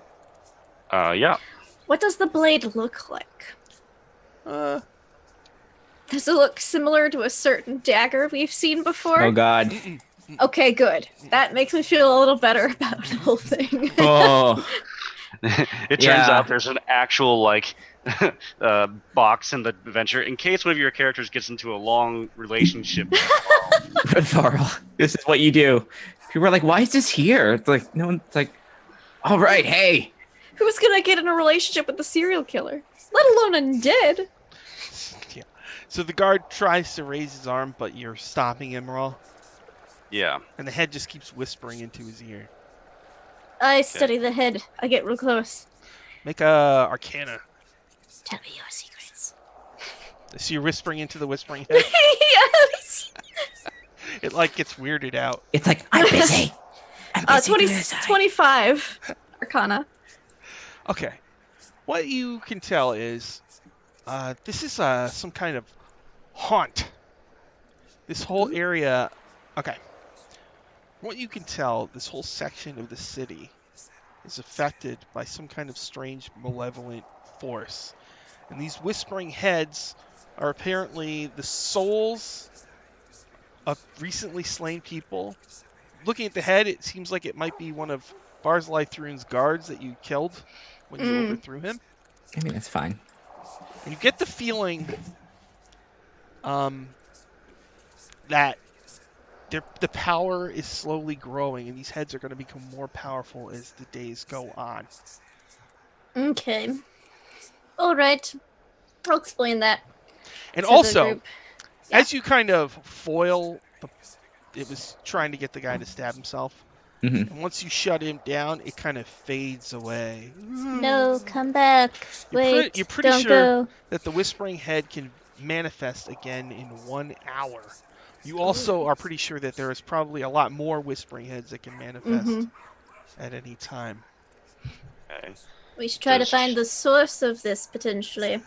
Yeah. What does the blade look like? Uh, Does it look similar to a certain dagger we've seen before? Oh God. mm-mm. Okay, good. That makes me feel a little better about the whole thing. Oh. It turns Yeah. out there's an actual like box in the adventure in case one of your characters gets into a long relationship. Varl, this is what you do. People are like, "Why is this here?" It's like no one's like, "All right, hey." Who's gonna get in a relationship with a serial killer? Let alone undead. Yeah. So the guard tries to raise his arm, but you're stopping him, Raw. Yeah. And the head just keeps whispering into his ear. I study the head. I get real close. Make a Arcana. Tell me your secrets. So you're whispering into the whispering head. Yes. It like gets weirded out. It's like I'm busy. I'm busy 20, doing this. 25 Arcana. Okay. What you can tell is this is some kind of haunt. This whole area. Okay. What you can tell, this whole section of the city is affected by some kind of strange malevolent force. And these whispering heads are apparently the souls of recently slain people. Looking at the head, it seems like it might be one of Barzilai Thrun's guards that you killed when you overthrew him. I mean, that's fine. And you get the feeling that the power is slowly growing, and these heads are going to become more powerful as the days go on. Okay. All right. I'll explain that. And to the also, group. Yeah. as you kind of foil, it was trying to get the guy to stab himself. Mhm. And once you shut him down, it kind of fades away. No, come back. Wait, You're pretty don't sure go. that the whispering head can manifest again in 1 hour. You also are pretty sure that there is probably a lot more whispering heads that can manifest at any time. Okay. We should try to Does- find the source of this potentially. All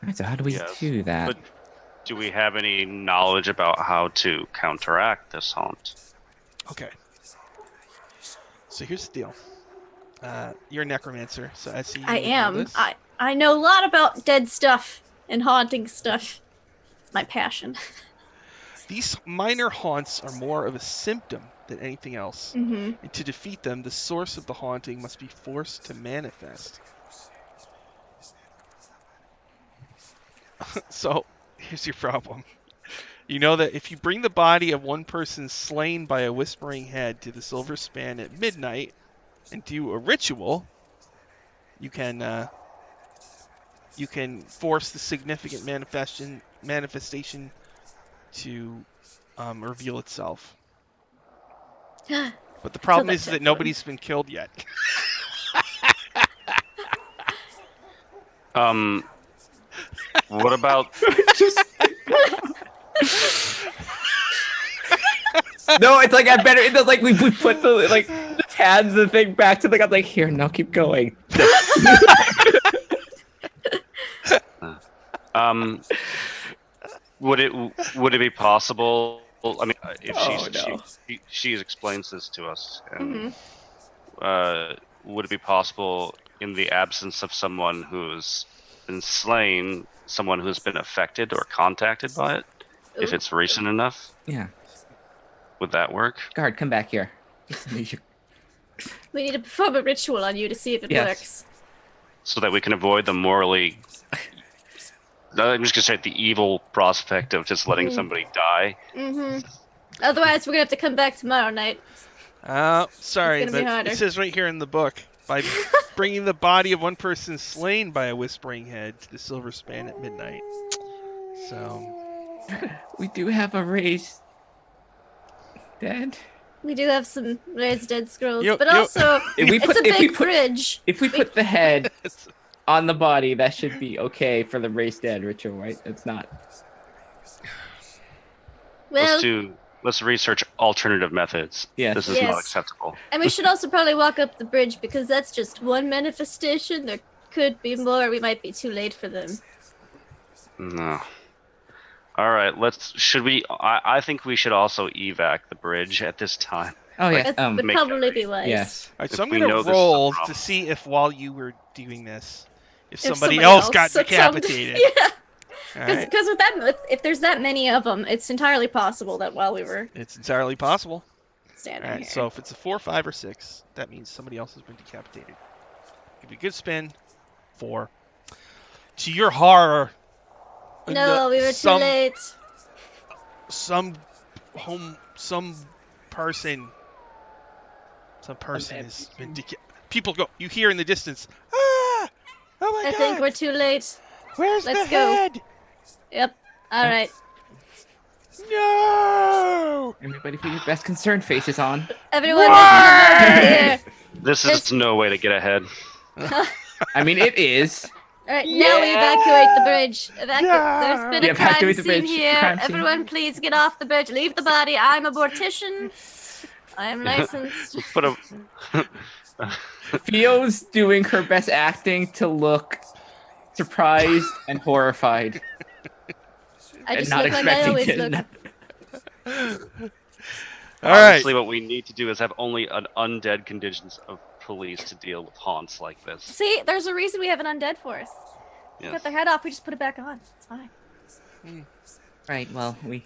right, so how do we Yes, do that? but do we have any knowledge about how to counteract this haunt? Okay. So here's the deal. You're a necromancer, so I see you I know am. this. I know a lot about dead stuff and haunting stuff. It's my passion. These minor haunts are more of a symptom than anything else. Mm-hmm. And to defeat them, the source of the haunting must be forced to manifest. So here's your problem. You know that if you bring the body of one person slain by a whispering head to the silver span at midnight and do a ritual, you can force the significant manifestation to reveal itself. But the problem is that nobody's been killed yet. What about No, it's like I better. It's like we put the like just hands the thing back to the guy. Like here, now keep going. would it be possible? I mean, if no. she explains this to us, and Mm-hmm. would it be possible in the absence of someone who's been slain, someone who's been affected or contacted by it, if it's recent enough? Yeah. Would that work? Guard, come back here. We need to perform a ritual on you to see if it works. So that we can avoid the morally. I'm just gonna say the evil prospect of just letting somebody die. Mm-hmm. Otherwise, we're gonna have to come back tomorrow night. Sorry, but it says right here in the book, by bringing the body of one person slain by a whispering head to the silver span at midnight. So we do have a raised dead. We do have some raised dead scrolls, but also it's a big bridge. If we put the head on the body, that should be okay for the raised dead ritual, right? It's not. Well, let's research alternative methods. Yes. This is not acceptable. And we should also probably walk up the bridge because that's just one manifestation. There could be more. We might be too late for them. No. All right, should we? I think we should also evac the bridge at this time. Oh yeah, that would probably be wise. Yes. All right, so I'm gonna roll to see if while you were doing this, if somebody else got decapitated. Yeah. Because with that, if there's that many of them, it's entirely possible that while we were. It's entirely possible. Standing here. So if it's a 4, 5, or 6, that means somebody else has been decapitated. Give you a good spin. 4. To your horror. No, we were too late. Some person has been decapitated. People go. You hear in the distance. Ah! Oh my God! I think we're too late. Where's Let's the go. head? Yep. All right. No! Everybody put your best concerned faces on. Everyone, here. This is no way to get ahead. I mean, it is. All right, now we evacuate the bridge. There's been a crime scene here. Everyone, please get off the bridge. Leave the body. I'm a mortician. I am licensed. Fio's doing her best acting to look surprised and horrified. I just look like I always look. Honestly, what we need to do is have only an undead contingent of police to deal with haunts like this. See, there's a reason we have an undead force. Yes. Cut their head off, we just put it back on. It's fine. Right, well, we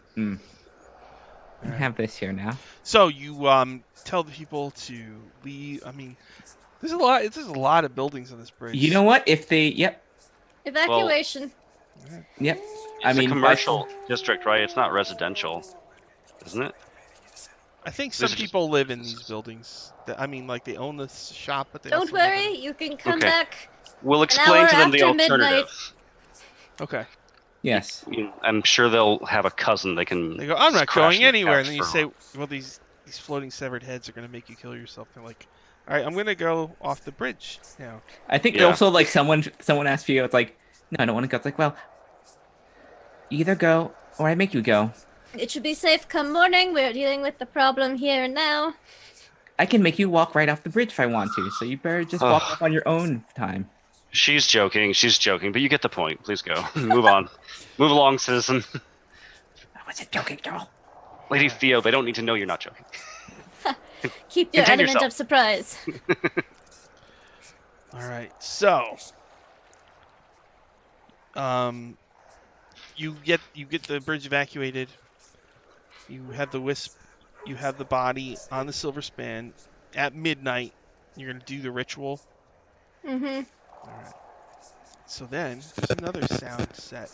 have this here now. So you tell the people to leave. I mean, there's a lot of buildings on this bridge. You know what? If they evacuation. Well, yep. It's a commercial district, right? It's not residential, isn't it? I think some people live in these buildings. I mean, like they own the shop, but they don't worry. You can come back. We'll explain to them the alternative. Midnight. Okay. Yes. I'm sure they'll have a cousin they can. They go, I'm not going anywhere. And then you say, well, these floating severed heads are going to make you kill yourself. They're like, all right, I'm going to go off the bridge now. I think also like someone asked Fio, it's like, no, I don't want to go. It's like, well, either go or I make you go. It should be safe come morning. We're dealing with the problem here and now. I can make you walk right off the bridge if I want to, so you better just walk off on your own time. She's joking, but you get the point. Please go. Move on. Move along, citizen. I wasn't joking, girl. Lady Fio, they don't need to know you're not joking. Keep your element of surprise. All right, so you get the bridge evacuated. You have the body on the silver span at midnight. You're gonna do the ritual. Mm-hmm. All right. So then there's another sound set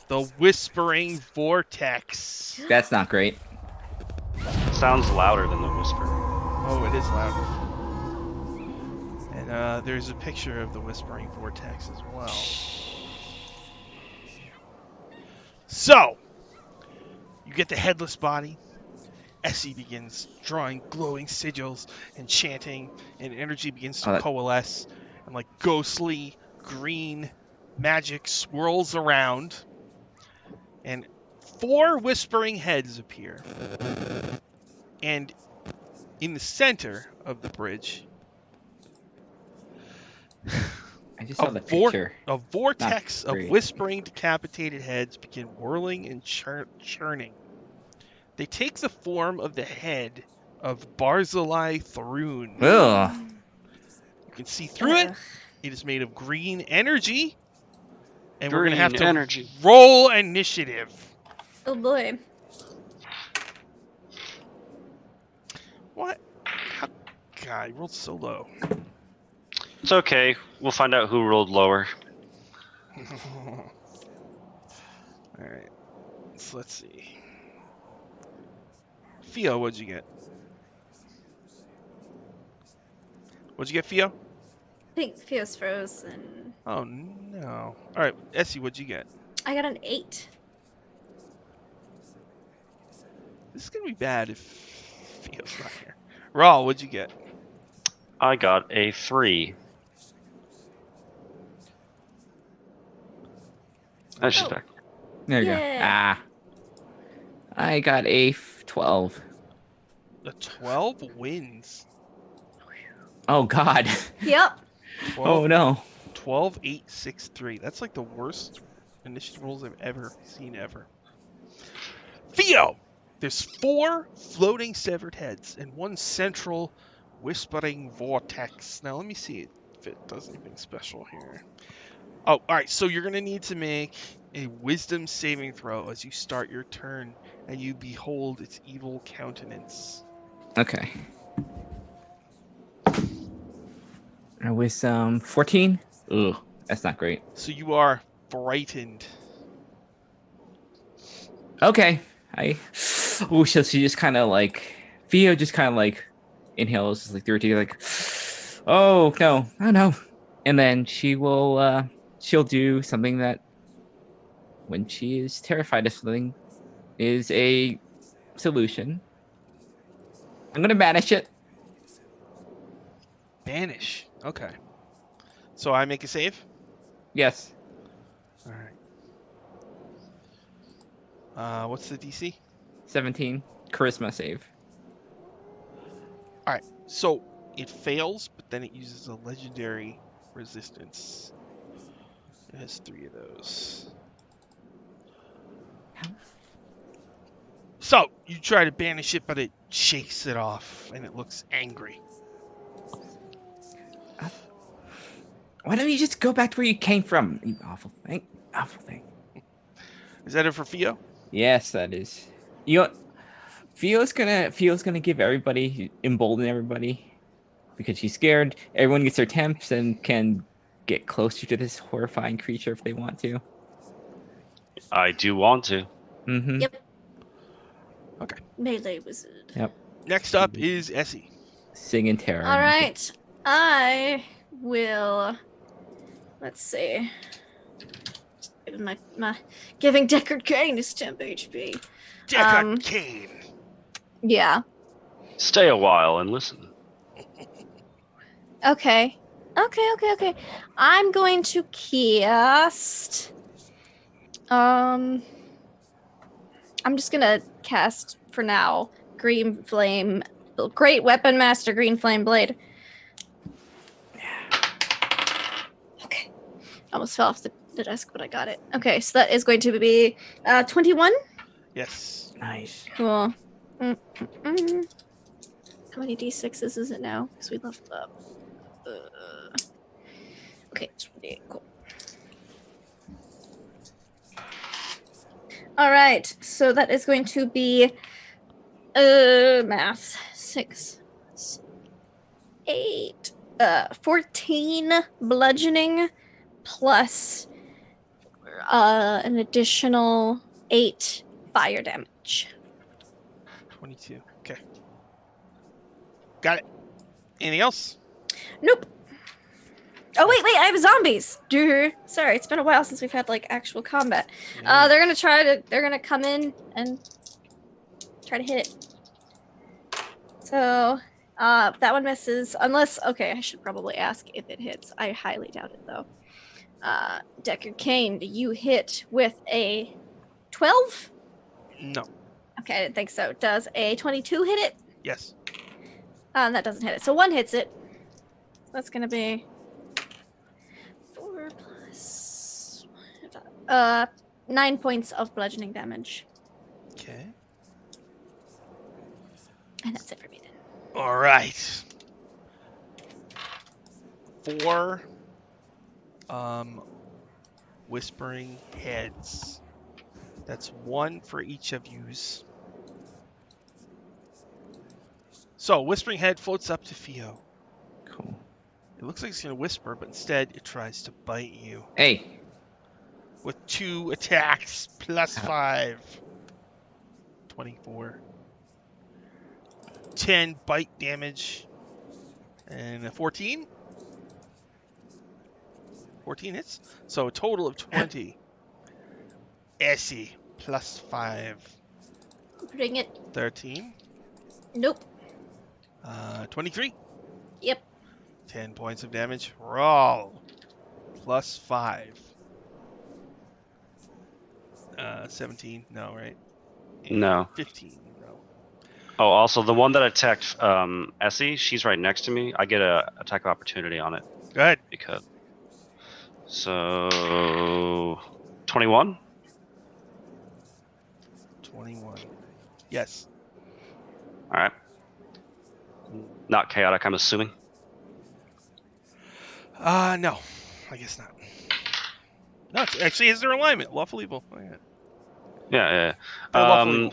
The Whispering Vortex. That's not great. Sounds louder than the whisper. Oh, it is louder. And there's a picture of the Whispering Vortex as well. So, you get the headless body. Essie begins drawing glowing sigils and chanting, and energy begins to coalesce, and like ghostly green magic swirls around, and 4 whispering heads appear. And in the center of the bridge, I just saw the picture. A vortex of whispering, decapitated heads begin whirling and churning. They take the form of the head of Barzillai Thrune. Ugh. You can see through it. It is made of green energy. And we're going to have to roll initiative. Oh boy. What? God, you rolled so low. It's okay. We'll find out who rolled lower. Alright. So let's see. Theo, what'd you get? What'd you get, Theo? I think Theo's frozen. Oh, no. Alright, Essie, what'd you get? I got an 8. This is going to be bad if Theo's not here. Raul, what'd you get? I got a 3. That's just back. There you go. I got a 12. The 12 wins. Oh, God. Yep. 12, Oh, no. 12, 8, 6, 3. That's like the worst initiative rolls I've ever seen ever. Theo! There's 4 floating severed heads and 1 central whispering vortex. Now, let me see if it does anything special here. Oh, alright, so you're going to need to make a wisdom saving throw as you start your turn, and you behold its evil countenance. Okay. I was 14. Ugh, that's not great. So you are frightened. Okay. So she just kind of like Theo just kind of like inhales just like through her teeth, like, oh no, and then she'll do something that when she is terrified of something is a solution. I'm gonna banish it. Banish. Okay. So I make a save? Yes. Alright. What's the DC? 17. Charisma save. Alright. So it fails, but then it uses a legendary resistance. It has 3 of those. So you try to banish it, but it shakes it off, and it looks angry. Why don't you just go back to where you came from? You awful thing. Awful thing. Is that it for Theo? Yes, that is. Theo's gonna give everybody, embolden everybody, because she's scared. Everyone gets their temps and can get closer to this horrifying creature if they want to. I do want to. Mm-hmm. Yep. Okay. Melee wizard. Yep. Next up is Essie. Sing in terror. All right. I will. Let's see. My giving Deckard Cain is 10 HP. Deckard Cain. Yeah. Stay a while and listen. Okay. I'm going to cast. I'm just gonna cast for now. Green Flame, Great Weapon Master, Green Flame Blade. Okay. Almost fell off the desk, but I got it. Okay, so that is going to be 21. Yes. Nice. Cool. How many d6s is it now? Because we leveled up. Okay, 28. Cool. All right, so that is going to be math 6, 8, 14 bludgeoning plus an additional 8 fire damage. 22. Okay. Got it. Anything else? Nope. Oh wait, I have zombies. Sorry, it's been a while since we've had like actual combat. Yeah. They're gonna come in and try to hit it. So, that one misses. Unless, okay, I should probably ask if it hits. I highly doubt it though. Deckard Cain, do you hit with a 12? No. Okay, I didn't think so. Does a 22 hit it? Yes. That doesn't hit it. So 1 hits it. That's gonna be 4 plus 9 points of bludgeoning damage. Okay. And that's it for me then. All right. 4 whispering heads. That's 1 for each of yous. So, whispering head floats up to Theo. Cool. It looks like it's going to whisper, but instead it tries to bite you. Hey. With 2 attacks, plus 5. 24. 10 bite damage. And a 14. 14 hits. So a total of 20. Essie, plus 5. Bring it. 13. Nope. 23. Yep. 10 points of damage. Roll. Plus 5. 17. No, right? No. 15. No. Oh, also the one that attacked Essie, she's right next to me. I get a attack of opportunity on it Go ahead. because. So, 21. 21. Yes. All right. Not chaotic, I'm assuming. No. I guess not. No, it's actually is their alignment. Lawful evil. Oh, yeah. Yeah. They're lawful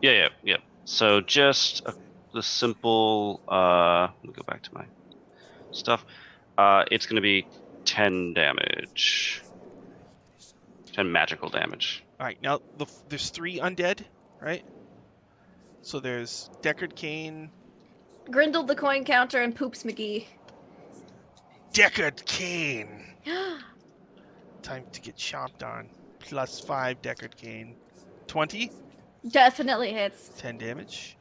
evil. Yeah. So just the simple. Let me go back to my stuff. It's going to be 10 damage. 10 magical damage. All right. Now there's 3 undead, right? So there's Deckard Cain. Grindled the coin counter and Poops McGee. Deckard Cain. Time to get chomped on. Plus 5 Deckard Cain. 20. Definitely hits. 10 damage.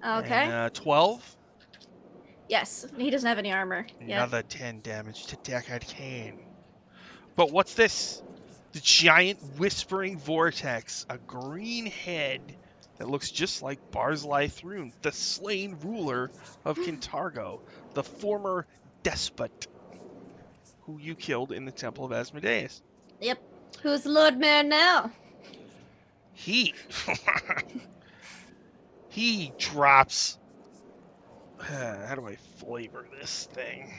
Okay. And, 12. Yes, he doesn't have any armor. Yeah. Another 10 damage to Deckard Cain. But what's this? The giant whispering vortex. A green head that looks just like Barzillai Thrun, the slain ruler of Kintargo, the former despot who you killed in the Temple of Asmodeus. Yep. Who's the Lord Mayor now? He drops. How do I flavor this thing?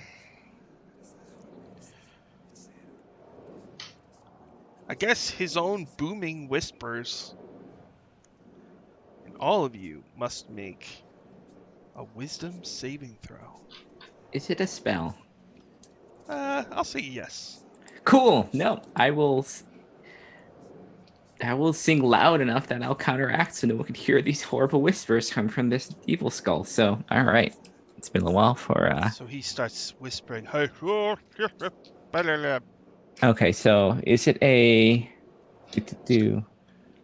I guess his own booming whispers. And all of you must make a wisdom saving throw. Is it a spell? I'll say yes. Cool. No, I will sing loud enough that I'll counteract so no one can hear these horrible whispers coming from this evil skull. So, all right. It's been a while for... So he starts whispering. Okay, so is it a... Do...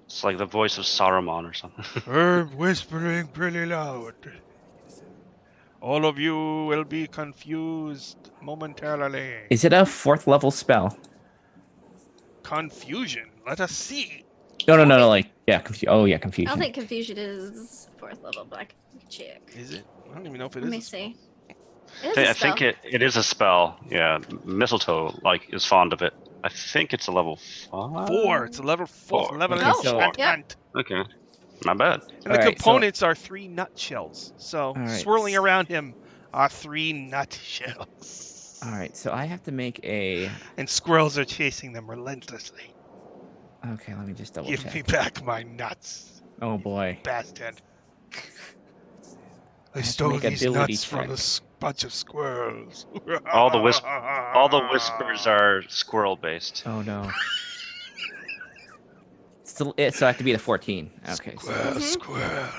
It's like the voice of Saruman or something. I'm whispering pretty loud. All of you will be confused momentarily. Is it a 4th level spell? Confusion. Let us see. No, like, yeah, confusion. I don't think confusion is 4th level, but I can check. Is it? I don't even know if it Let is. me see. It is I a spell. think it is a spell. Yeah, Mistletoe is fond of it. I think it's a level 5. 4. It's a level 4. 4. Level Okay, so- enchantment. Okay, not bad. And the Alright, components are 3 nutshells. So Alright. swirling around him are 3 nutshells. All right, so I have to make a... And squirrels are chasing them relentlessly. Okay, let me just double Give check. me back my nuts, Oh boy. bastard. I have to stole make a these ability nuts from check. a bunch of squirrels. All the whispers are squirrel based. Oh no. So I have to be the 14. Okay. Square, Mhm. square.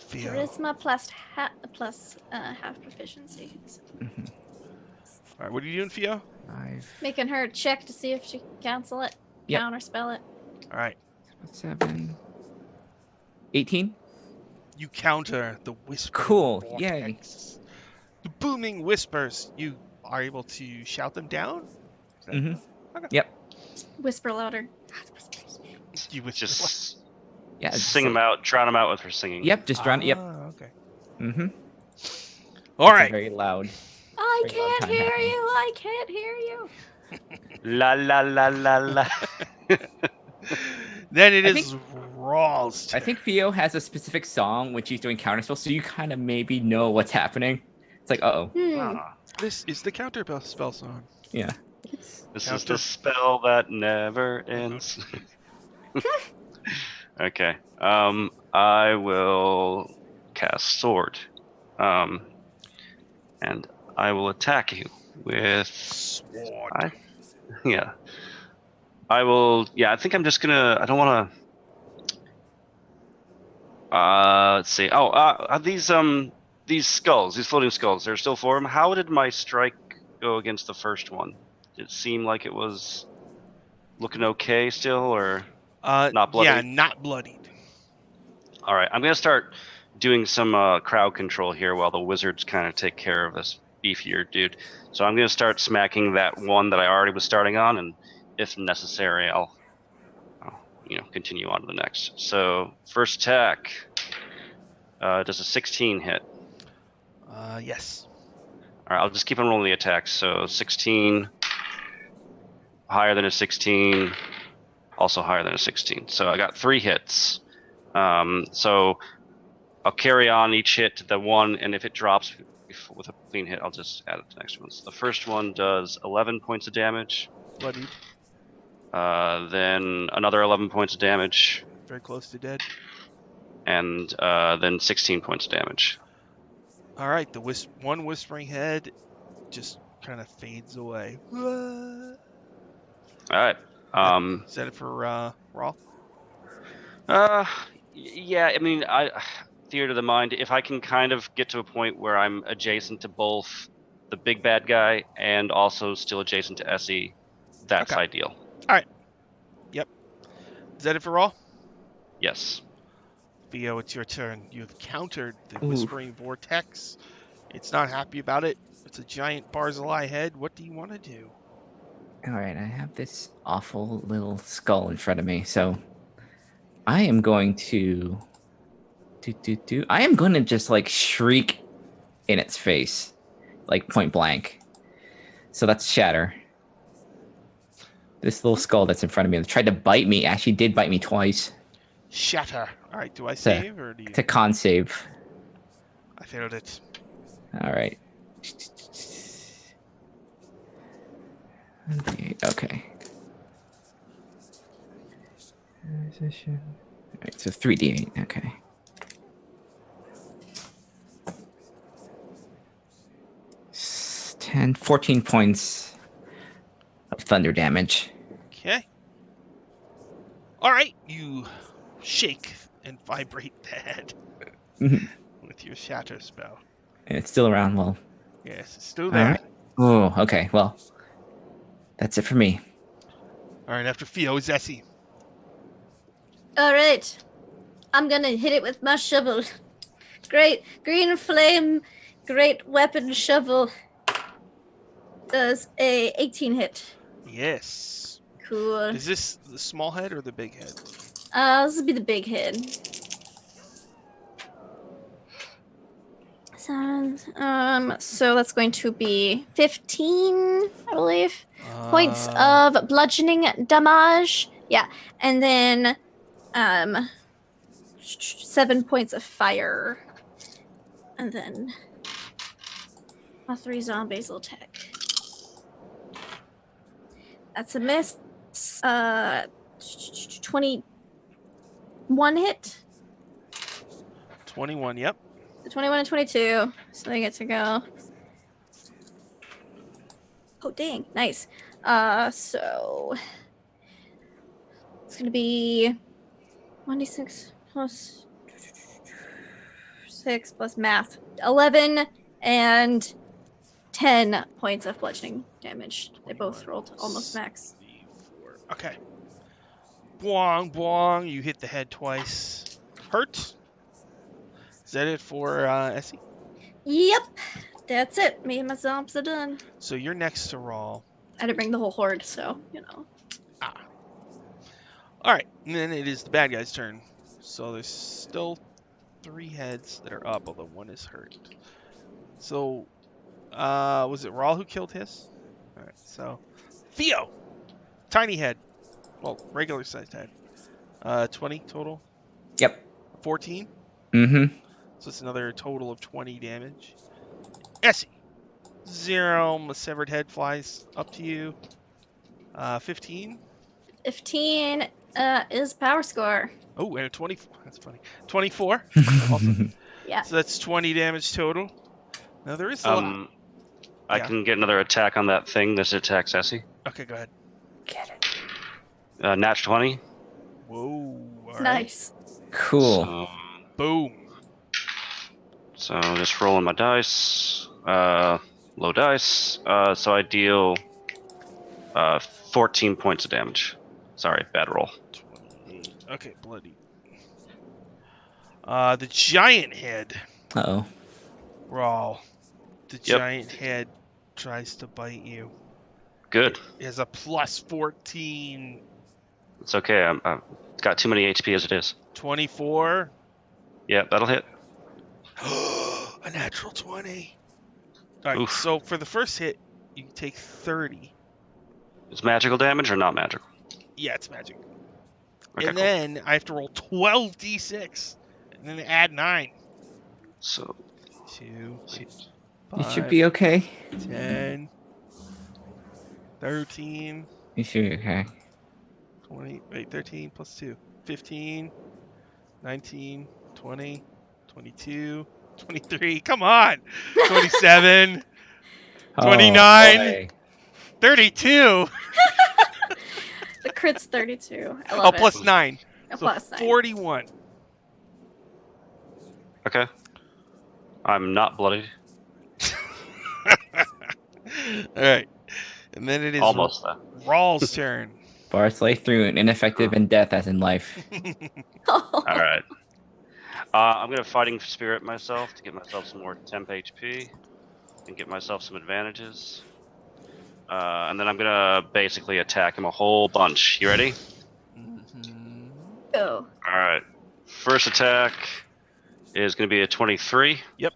Theo. Charisma plus half proficiency. So Mhm. All right, what are you doing, Theo? 5, making her check to see if she can cancel it, Yep. counter spell it. All right, 7, 18. you counter the whispering Cool, vortex. The booming whispers. You are able to shout them down? Is that- Mhm. Okay. Yep. Whisper louder. You whisper. Just Yeah. sing them out, drown them out with her singing. Yep. Just drown. Yep. Okay. Mm-hmm. All right. Very loud. I Very loud can't time hear happening. you. I can't hear you. La la la la la. Then it I is Rawls' I turn. think Theo has a specific song when she's doing counterspell, so you kind of maybe know what's happening. It's like, uh-oh. Ah, This is the counter spell song. Yeah. this is Counter. the spell that never ends. Okay. I will cast sword. And I will attack you with. Sword. Yeah. I will. Yeah, I think I'm just gonna. I don't want to. Let's see. Oh, these skulls, these floating skulls. There's still 4 of them. How did my strike go against the first one? Did it seem like it was looking okay still, or not bloody? Yeah, not bloodied. All right, I'm gonna start doing some crowd control here while the wizards kind of take care of this beefier dude. So I'm gonna start smacking that one that I already was starting on, and if necessary, I'll continue on to the next. So first attack, does a 16 hit? Yes. All right, I'll just keep on rolling the attacks. So 16, higher than a 16, also higher than a 16. So I got 3 hits. So I'll carry on each hit to the one, and if it drops with a clean hit, I'll just add it to the next one. So the first one does 11 points of damage. Bloodied. Then another 11 points of damage, Very close to dead. and then 16 points of damage. All right, the one whispering head just kind of fades away. All right. Is that it for Raw? Yeah. I mean, theater of the mind. If I can kind of get to a point where I'm adjacent to both the big bad guy and also still adjacent to Essie, that's Okay. ideal. Is that it for Raw? Yes. Theo, it's your turn. You've countered the Ooh. whispering vortex. It's not happy about it. It's a giant Barzillai head. What do you want to do? All right. I have this awful little skull in front of me, so I am going to I am going to just like shriek in its face, like point blank. So that's shatter. This little skull that's in front of me that tried to bite me actually did bite me twice. Shatter. All right, do I save or do you? It's a con save. I failed it. All right. Okay. All right, so 3d8. Okay. 14 points of thunder damage. Okay. All right, you shake and vibrate the head Mhm. with your shatter spell. And it's still around. Well, Yes, it's still all there. right. Oh, okay. Well, that's it for me. All right, after Theo is Essie. All right. I'm gonna hit it with my shovel. Great green flame, great weapon shovel. Does a 18 hit. Yes. Cool. Is this the small head or the big head? This would be the big head. So that's going to be 15, I believe. Points of bludgeoning damage. Yeah. And then 7 points of fire. And then my 3 zombies will attack. That's a miss. 21 hit. 21. Yep. 21 and 22. So they get to go. Oh, dang. Nice. So It's gonna be 1d6 plus 6 plus math. 11 and 10 points of bludgeoning damage. They both 21, rolled almost max. 34. Okay. Boing, boing. You hit the head twice. Hurt. Is that it for Essie? Yep, that's it. Me and my zombies are done. So you're next to Rawl. I had to bring the whole horde, so, you know. All right, and then it is the bad guy's turn. So there's still 3 heads that are up, although one is hurt. So, was it Rawl who killed his? All right, so Theo, tiny head, well, regular sized head. 20 total. Yep. 14. Mm-hmm. So it's another total of 20 damage. Essie, 0. A severed head flies up to you. 15. 15 is power score. Oh, and a 24. That's funny. 24. Yeah. So that's 20 damage total. Now there is a lot. I Yeah. can get another attack on that thing. This attacks Essie. Okay, go ahead. Get it. Nat 20. Whoa. All right. Nice. Cool. So, Boom. so just rolling my dice. Low dice. So I deal 14 points of damage. Sorry, bad roll. 28. Okay, bloody. The giant head. Uh-oh. Raw. The Yep. giant head tries to bite you. Good. It has a plus 14. It's okay. I've got too many HP as it is. 24. Yeah, that'll hit. A natural 20. All right, Oof. so for the first hit, you take 30. Is magical damage or not magical? Yeah, it's magic. Okay, And cool. then I have to roll 12d6. And then add 9. So 2, You should be okay. 10, 13, You should be okay. 20, wait, 13 plus 2, 15, 19, 20, 22, 23, come on, 27, 29, boy. 32, The crit's 32. I oh, love it. plus 9, A so plus 9. 41. okay. I'm not bloodied. All right, and then it is Almost that. Rawl's turn. Bars lay through an ineffective in death as in life. All right. I'm gonna fighting spirit myself to get myself some more temp HP and get myself some advantages. And then I'm gonna basically attack him a whole bunch. You ready? Mhm. Oh. All right. First attack is gonna be a 23. Yep.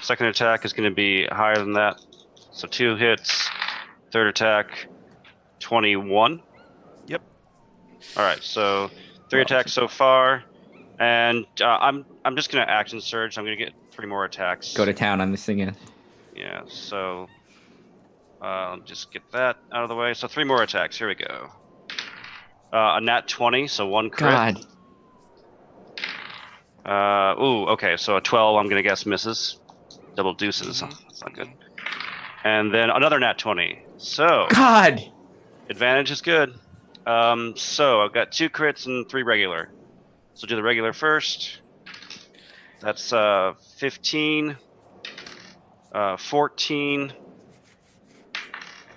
Second attack is gonna be higher than that, so 2 hits. Third attack, 21. Yep. All right. So 3 attacks so far. And I'm just gonna action surge. I'm gonna get 3 more attacks. Go to town on this thing. Yeah. Yeah. So just get that out of the way. So 3 more attacks. Here we go. A nat 20, so 1 crit. God. Ooh. Okay. So a 12. I'm gonna guess misses. Double deuces. Mhm. That's not good. And then another nat 20. So God. advantage is good. So I've got 2 crits and 3 regular. So do the regular first. That's 15, 14,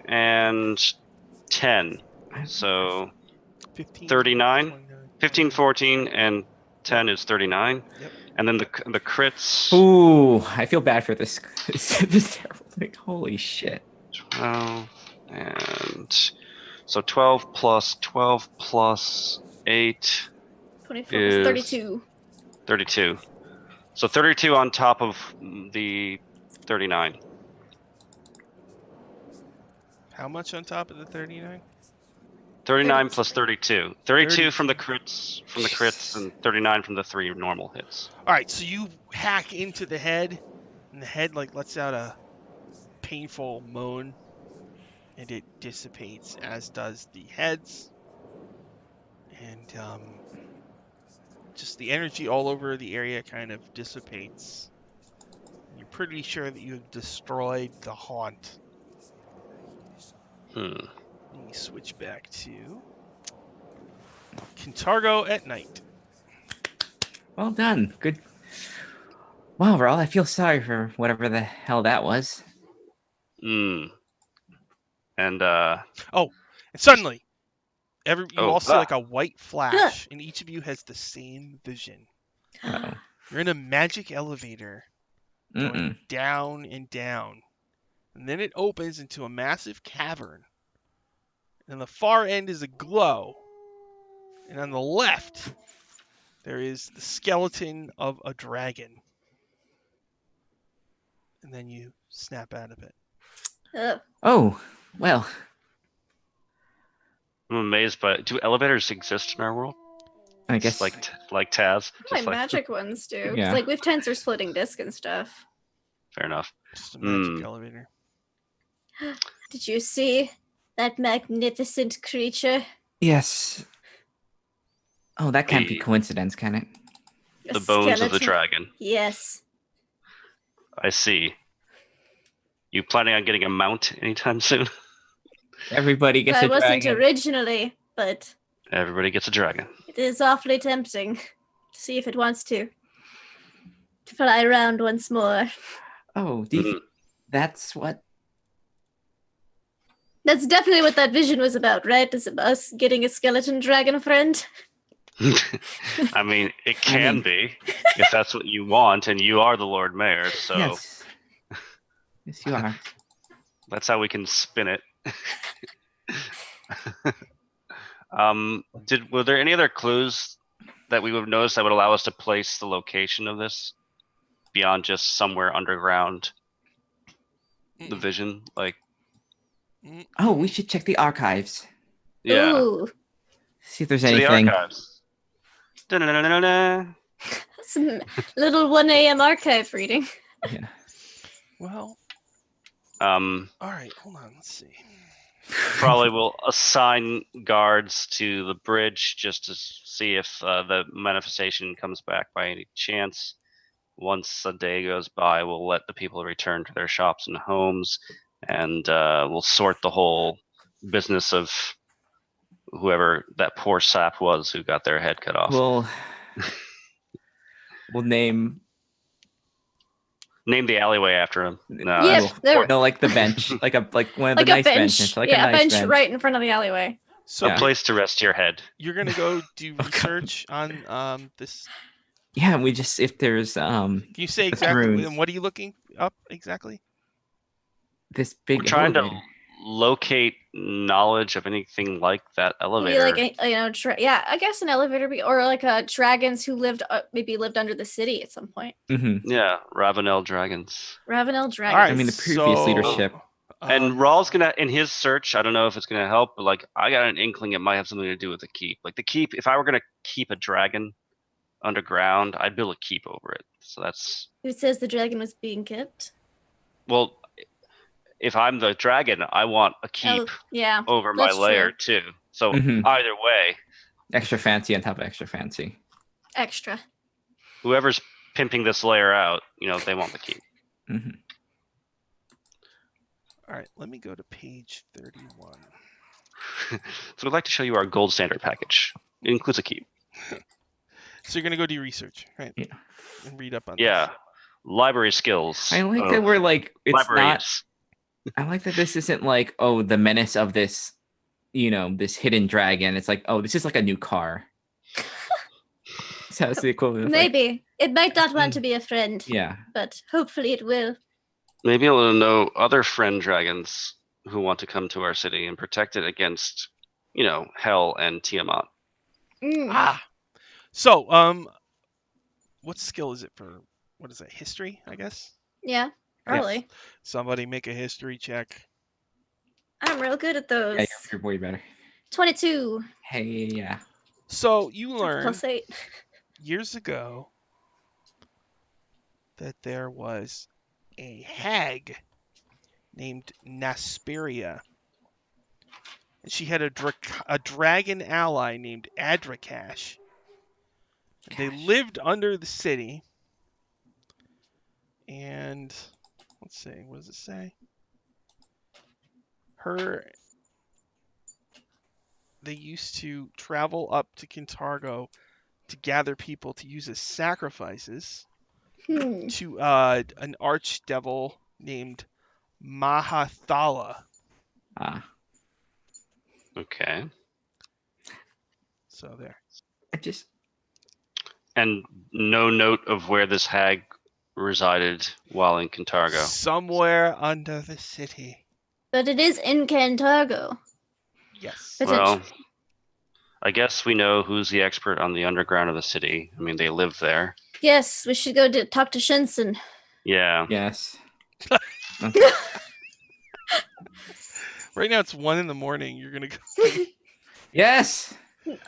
and 10. So 15, 39. 29, 15, 14, and 10 is 39. Yep. And then the crits. Ooh, I feel bad for this. This terrible thing. Holy shit. 12 and so 12 plus 8. 24 Is- plus 32. 32. So 32 on top of the 39. How much on top of the 39? 39 plus 32. 32 30. from the crits, and 39 from the 3 normal hits. All right, so you hack into the head, and the head like lets out a painful moan, and it dissipates, as does the heads, and just the energy all over the area kind of dissipates. You're pretty sure that you have destroyed the haunt. Hmm. Let me switch back to Kintargo at night. Well done. Good. Wow, Raul, I feel sorry for whatever the hell that was. And And suddenly, you all see ah. like a white flash, and each of you has the same vision. Uh-oh. You're in a magic elevator going down and down. And then it opens into a massive cavern. And on the far end is a glow. And on the left, there is the skeleton of a dragon. And then you snap out of it. Ugh. Oh, well. I'm amazed, but do elevators exist in our world? I guess like Taz. Probably magic ones do. 'Cause, Yeah. like we've tensor splitting disc and stuff. Fair enough. Just a magic elevator. Did you see that magnificent creature? Yes. Oh, that can't be The- coincidence, can it? A The bones of the skeleton? dragon. Yes. I see. You planning on getting a mount anytime soon? Everybody gets I a wasn't dragon. originally, but Everybody gets a dragon. it is awfully tempting to see if it wants to fly around once more. Oh, do you think that's what? That's definitely what that vision was about, right? Is it us getting a skeleton dragon friend? I mean, it can be if that's what you want, and you are the Lord Mayor, so Yes. Yes, you are. that's how we can spin it. Were there any other clues that we would have noticed that would allow us to place the location of this beyond just somewhere underground? The vision, like, Oh, we should check the archives. yeah. Ooh. See if there's To the anything. archives. Da-na-na-na-na. Some little 1 a.m. archive reading. Yeah. Well, all right, hold on, let's see. Probably will assign guards to the bridge just to see if the manifestation comes back by any chance. Once a day goes by, we'll let the people return to their shops and homes, and we'll sort the whole business of whoever that poor sap was who got their head cut off. We'll name the alleyway after him. No, Yep, there- no, like the bench, like one of Like the a nice bench. benches, like Yeah, a nice bench right in front of the alleyway. So a place to rest your head. you're gonna go do research on this. Yeah, we just if there's Can you say the exactly? runes. And what are you looking up exactly? this big We're trying elevator. to locate knowledge of anything like that Maybe elevator. like I guess an elevator or like dragons who maybe lived under the city at some point. Mm-hmm. Yeah, Ravenel dragons. Ravenel All dragons. right, I mean, the previous leadership. And Rawl's gonna, in his search, I don't know if it's gonna help, but like I got an inkling it might have something to do with the keep. Like the keep, if I were gonna keep a dragon underground, I'd build a keep over it. So that's Who says the dragon was being kept? well, if I'm the dragon, I want a keep Yeah, over my that's lair true. too. So Mhm. either way, Extra fancy on top of extra fancy. Extra. whoever's pimping this lair out, they want the keep. Mm-hmm. All right, let me go to page 31. So we'd like to show you our gold standard package. It includes a keep. So you're gonna go do research, right? Yeah. And read up on Yeah. Library skills. I like that we're like it's not. Libraries. I like that this isn't like the menace of this, this hidden dragon. It's like this is like a new car. So that's the equivalent. Maybe it might not want to be a friend. Yeah. But hopefully it will. Maybe able to know other friend dragons who want to come to our city and protect it against, Hell and Tiamat. So, what skill is it for? What is it? History, I guess. Yeah, probably. Yes. Somebody make a history check. I'm real good at those. Yeah, you're way better. 22. Hey, yeah. So you learn +8. years ago that there was a hag named Nasperia. And she had a dragon ally named Adrakash. They lived under the city. And let's see, what does it say? they used to travel up to Kintargo to gather people to use as sacrifices to an archdevil named Mahathala. Ah, Okay. So there. I just And no note of where this hag resided while in Kintargo. Somewhere under the city. But it is in Cantargo. Yes. But Well, I guess we know who's the expert on the underground of the city. I mean, they live there. Yes, we should go to talk to Shinsen. Yeah. yes. Right now it's 1 a.m. You're gonna go. Yes.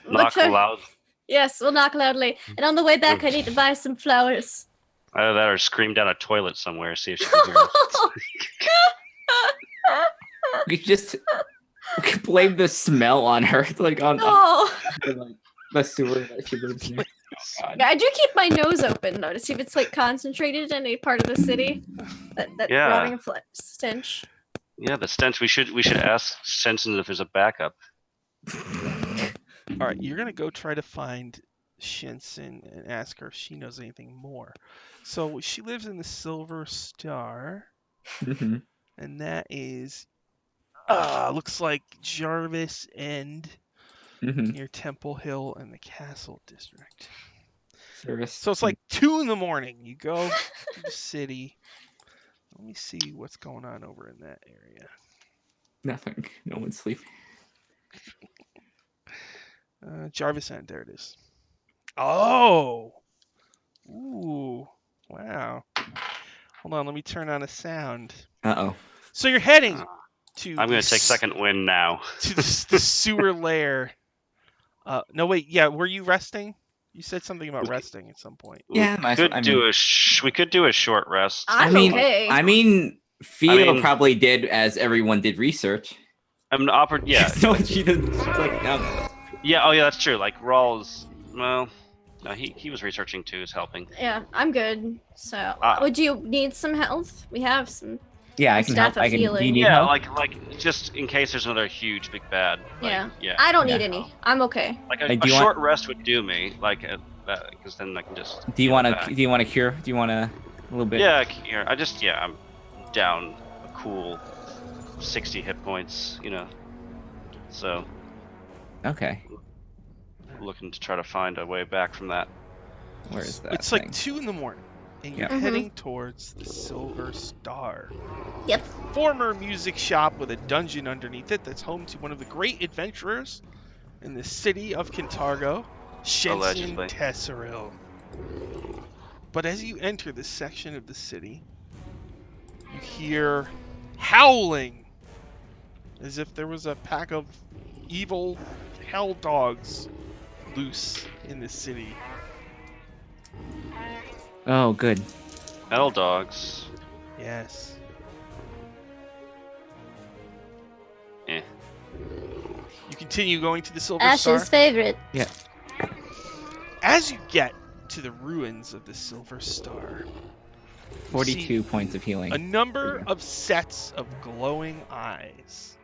Look for... loud. Yes, we'll knock loudly. And on the way back, I need to buy some flowers. Either that or scream down a toilet somewhere, see if she can hear us. We could blame the smell on her, like on Oh, like, the sewer that she lives in. Oh, God. I do keep my nose open though to see if it's like concentrated in a part of the city. That Yeah. rotting stench. Yeah, the stench. We should ask Sensen if there's a backup. All right, you're gonna go try to find Shinsen and ask her if she knows anything more. So she lives in the Silver Star, Mhm. and that is looks like Jarvis End Mhm. near Temple Hill and the Castle District. Service. So it's like 2 a.m. You go to the city. Let me see what's going on over in that area. Nothing. No one's sleeping. Jarvis End, there it is. Oh! Ooh, wow. Hold on, let me turn on a sound. Uh-oh. So you're heading to I'm going the to take second win now. to the sewer lair. No, wait, yeah, were you resting? You said something about resting at some point. Yeah, we could do a short rest. I'm okay. I mean, Theo mean- probably did as everyone did research. I'm yeah. No, she doesn't. Like, Yeah, oh yeah, that's true. Like Rawls, well, no, he was researching too, is helping. Yeah, I'm good. So, Ah. would you need some health? We have some. yeah, I can Staff help. of I can. Do you healing. need Yeah, help? like just in case there's another huge big bad. Like, Yeah. Yeah. I don't need Yeah. any. I'm okay. Like Like, a do you short want- rest would do me. Like, because then I can just. Do you heal want back. to? Do you want to cure? Do you want a little bit? Yeah, here. I'm down a cool 60 hit points. So Okay. looking to try to find a way back from that. Where is that? It's thing? like 2 a.m. and you're Yeah. heading towards the Silver Star. Yep. Former music shop with a dungeon underneath it that's home to one of the great adventurers in the city of Kintargo, Shensen Allegedly. Tesseril. But as you enter this section of the city, you hear howling as if there was a pack of evil hell dogs loose in the city. Oh, good. Hell dogs. Yes. Eh. You continue going to the Silver Ash's Star. favorite. As you get to the ruins of the Silver Star, 42 points of healing. a number of sets of glowing eyes.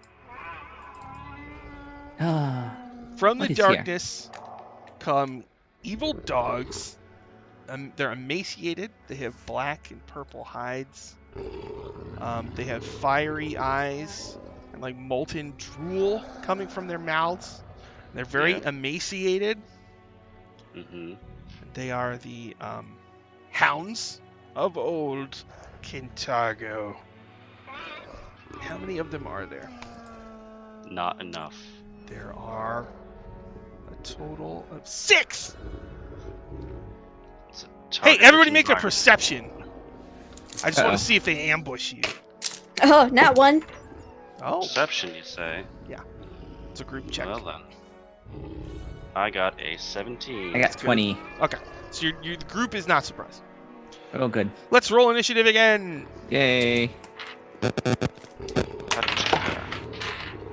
Ah. From the What is here? darkness come evil dogs. They're emaciated. They have black and purple hides. They have fiery eyes and like molten drool coming from their mouths. They're very Yeah. emaciated. Mm-hmm. They are the hounds of old Kintargo. How many of them are there? Not enough. There are a total of 6! It's a Hey, target-rich everybody make a environment. perception. I just want Uh-oh. to see if they ambush you. Oh, not one. Oh, Perception, you say? it's a group check. Well then. I got a 17. I got 20. Okay, so the group is not surprised. Oh, good. Let's roll initiative again. Yay.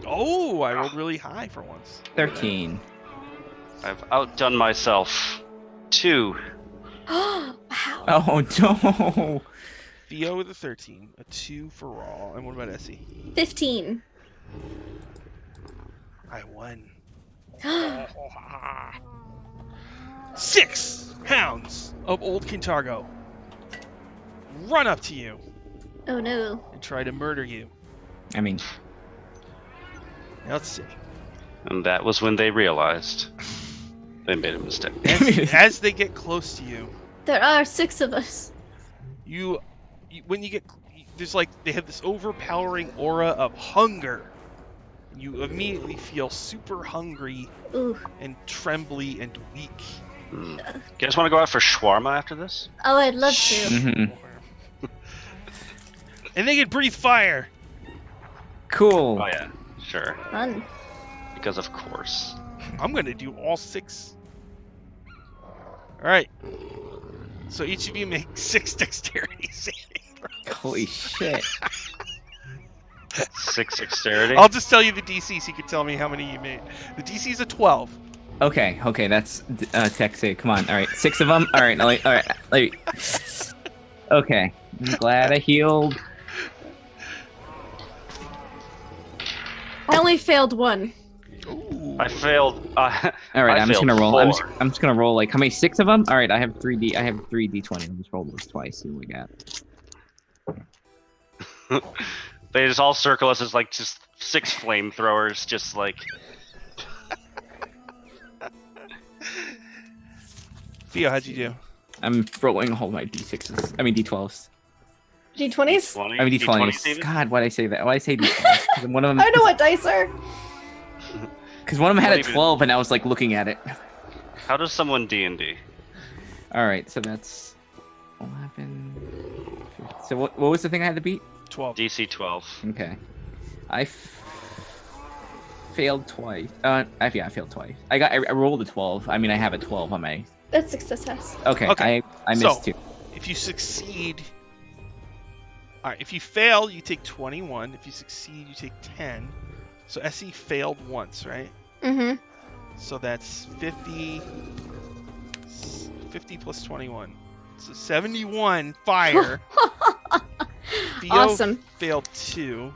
Oh, I rolled really high for once. 13. I've outdone myself. 2. Wow. Oh, no. Theo with a 13, a 2 for Raw, and what about Essie? 15. I won. 6 hounds of Old Kintargo run up to you Oh no. and try to murder you. I mean, Now, let's see. And that was when they realized they made a mistake. As they get close to you, There are 6 of us. when you get, there's like, they have this overpowering aura of hunger. You immediately feel super hungry Ooh. and trembly and weak. You guys want to go out for shawarma after this? Oh, I'd love to. mhm. And they can breathe fire. Cool. Oh yeah, sure. Fun. Because of course. I'm gonna do all 6. All right. So each of you make 6 dexterity saving throws. Holy shit. 6 dexterity. I'll just tell you the DC so you can tell me how many you made. The DC is a 12. Okay, that's tech save. Come on. All right, 6 of them. All right, all right. Okay, I'm glad I healed. I only failed 1. Ooh. I failed. All right, I I'm just failed gonna roll. 4. I'm just gonna roll like how many? 6 of them. All right, I have 3D. I have 3D20. I'll just roll those twice. See what we got. They just all circle us as like just 6 flamethrowers, just like. Theo, how'd you do? I'm rolling all my D6s. I mean D12s. D20s? 20, I mean D20s. Steven? God, why'd I say that? Why'd I say D12s? 'Cause one of them. I know what dice are. Because one of them had What a even- 12, and I was like looking at it. How does someone D&D? All right, so that's 11. So what was the thing I had to beat? 12. DC 12. Okay, I failed twice. I failed twice. I rolled a 12. I mean, I have a 12 on my. That's success. Okay, Okay, I missed so- 2. If you succeed... Alright, if you fail, you take 21. If you succeed, you take 10. So SE failed once, right? Mm-hmm. So that's 50... 50 plus 21. So 71 fire. Theo Awesome. failed 2.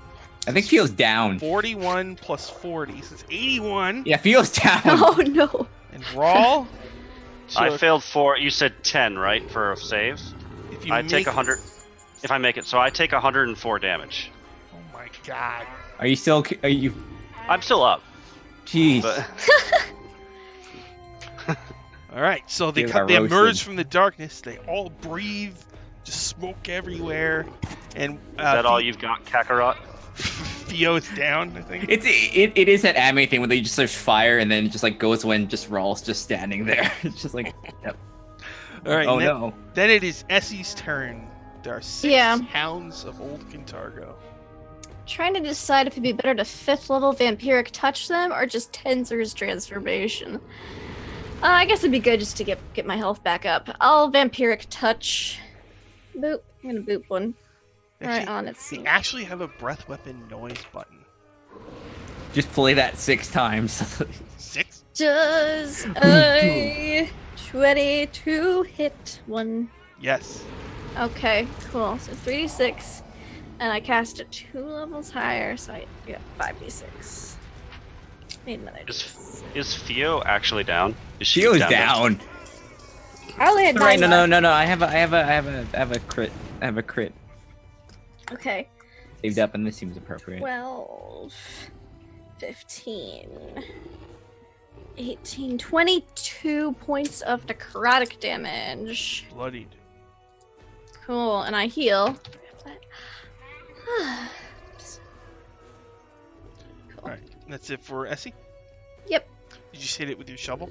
I think Fio's down. 41 plus 40. So it's 81. Yeah, Fio's down. Oh no. And Rawl... I failed 4. You said 10, right, for a save? If you I take make- 100. If I make it, so I take 104 damage. Oh my god. Are you still? Are you? I'm still up. Jeez. But Alright, so they You got emerge roasted. from the darkness. They all breathe. Just smoke everywhere. And is that all you've got, Kakarot? Theo's down, I think. It is that anime thing where they just there's fire and then it just like goes when just Rawl's just standing there. It's just like, yep. Alright, Oh then, no. then it is Essie's turn. There are 6 Yeah. hounds of Old Kintargo. Trying to decide if it'd be better to 5th level vampiric touch them or just Tensor's transformation. I guess it'd be good just to get my health back up. I'll vampiric touch. Boop. I'm gonna boop one. Right Actually, on its they actually have a breath weapon noise button. Just play that 6 times. 6? Does a 22 hit one? Yes. Okay, cool. So 3d6, and I cast it 2 levels higher, so I get 5d6. Need another. Is Theo actually down? Is she Fio's down? down. I only had Right? 9 No. left. I have a crit. I have a crit Okay. saved up, and this seems appropriate. 12, 15, 18, 22 points of necrotic damage. Bloodied. Cool, and I heal. Cool. Alright, that's it for Essie? Yep. Did you just hit it with your shovel?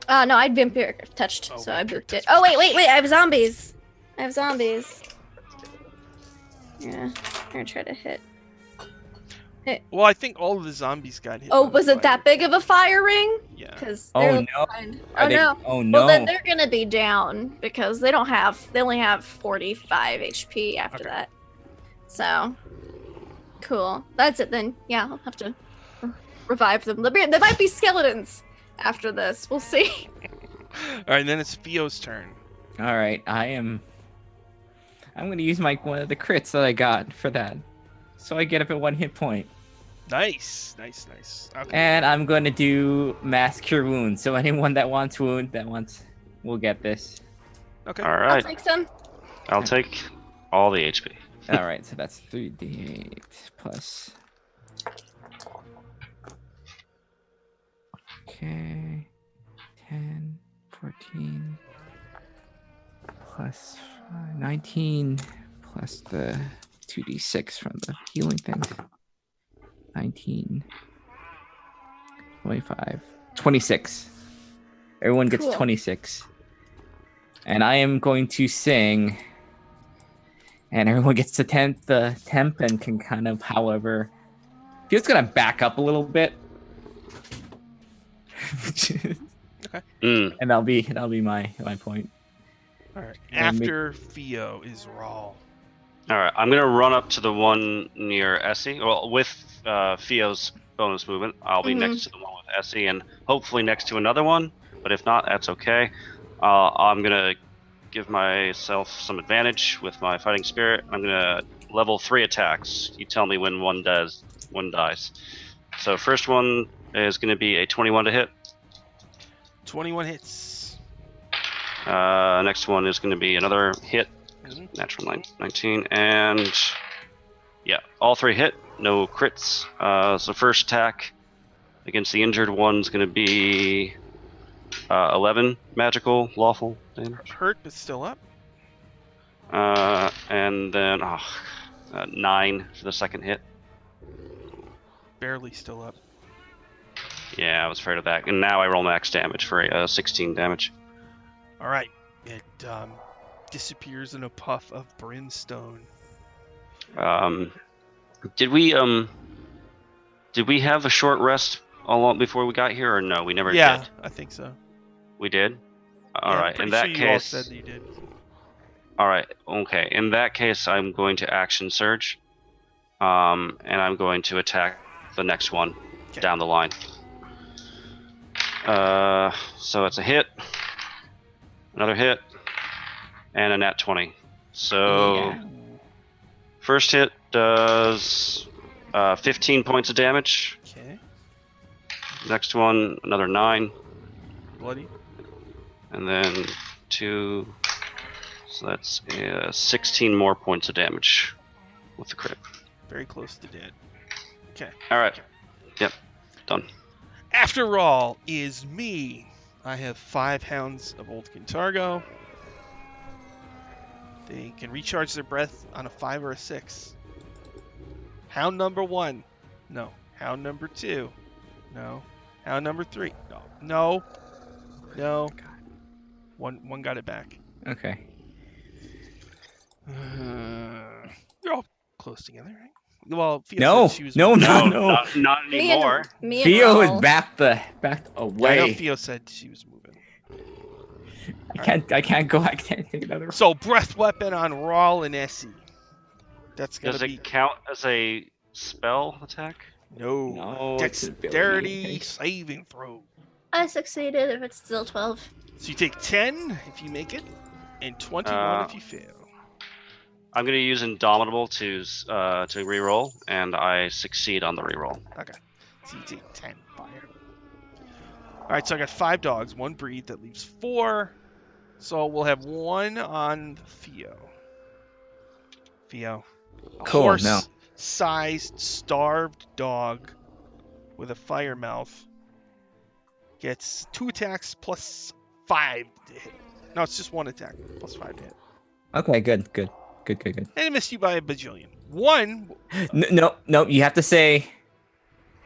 No, I'd vampiric touched, Oh, so I vampiric booped it. touched. Oh, wait, I have zombies. Yeah, I'm gonna try to hit. Well, I think all of the zombies got hit. Oh, by the was it fire. that big of a fire ring? Yeah. Because Oh, they're no. behind. Are Oh they- no. Oh no. Well, then they're gonna be down because they only have 45 HP after Okay. that. So, cool. That's it then. Yeah, I'll have to revive them. There might be skeletons after this. We'll see. Alright, then it's Theo's turn. All right, I'm gonna use one of the crits that I got for that, so I get up at 1 hit point. Nice. Okay. And I'm going to do Mass Cure Wounds. So anyone that wants wound, will get this. Okay. All I'll right. take some. I'll take all the HP. All right, so that's 3d8 plus. Okay. 10, 14 plus 19 plus the 2d6 from the healing things. 19, 25, 26. Everyone gets Cool. 26. And I am going to sing. And everyone gets to the temp and can kind of, however, Fio's gonna back up a little bit. Okay. And that'll be my point. All right. And After Theo is Rawl. All right, I'm gonna run up to the one near Essie. Well, with Theo's bonus movement, I'll be next to the one with Essie, and hopefully next to another one. But if not, that's okay. I'm gonna give myself some advantage with my fighting spirit. I'm gonna level 3 attacks. You tell me when one dies. So first one is gonna be a 21 to hit. 21 hits. Next one is gonna be another hit. Natural 19, and yeah, all 3 hit, no crits. So first attack against the injured one's going to be 11 magical lawful damage. Hurt, but still up. And then 9 for the second hit. Barely still up. Yeah, I was afraid of that. And now I roll max damage for 16 damage. All right. It disappears in a puff of brimstone. Did we have a short rest along before we got here, or no? We never did. Yeah, I think so. We did. All Yeah, right. I'm pretty In that sure you all case, said you did. all right. Okay. In that case, I'm going to action surge, and I'm going to attack the next one down the line. So it's a hit, another hit, and a nat 20. So first hit does 15 points of damage. Okay. Next one, another 9. Bloody. And then 2. So that's 16 more points of damage with the crit. Very close to dead. Okay. All right. Yep. Done. After all is me. I have 5 Hounds of Old Kintargo. They can recharge their breath on a 5 or a 6. Hound number 1. No. Hound number 2. No. Hound number 3. No. No. One got it back. Okay. You're all close together, right? Well, Fia No, said she was no, moving. no. Not anymore. Me and Theo is Raoul. back I know away. Fio said she was moving. I can't go. I can't take another. So breath weapon on Rawl and Essie. That's gonna Does be it count as a spell attack? No, it's an Dexterity ability. saving throw. I succeeded if it's still 12. So you take 10 if you make it, and 21 if you fail. I'm going to use Indomitable to reroll, and I succeed on the reroll. Okay. So you take 10 fire. All right. So I got 5 dogs, 1 breed that leaves 4. So we'll have 1 on Theo. A Cool, no. horse-sized starved dog with a fire mouth gets 2 attacks plus 5 to hit. No, it's just 1 attack plus 5 to hit. Okay, good. And it missed you by a bajillion. 1. No. You have to say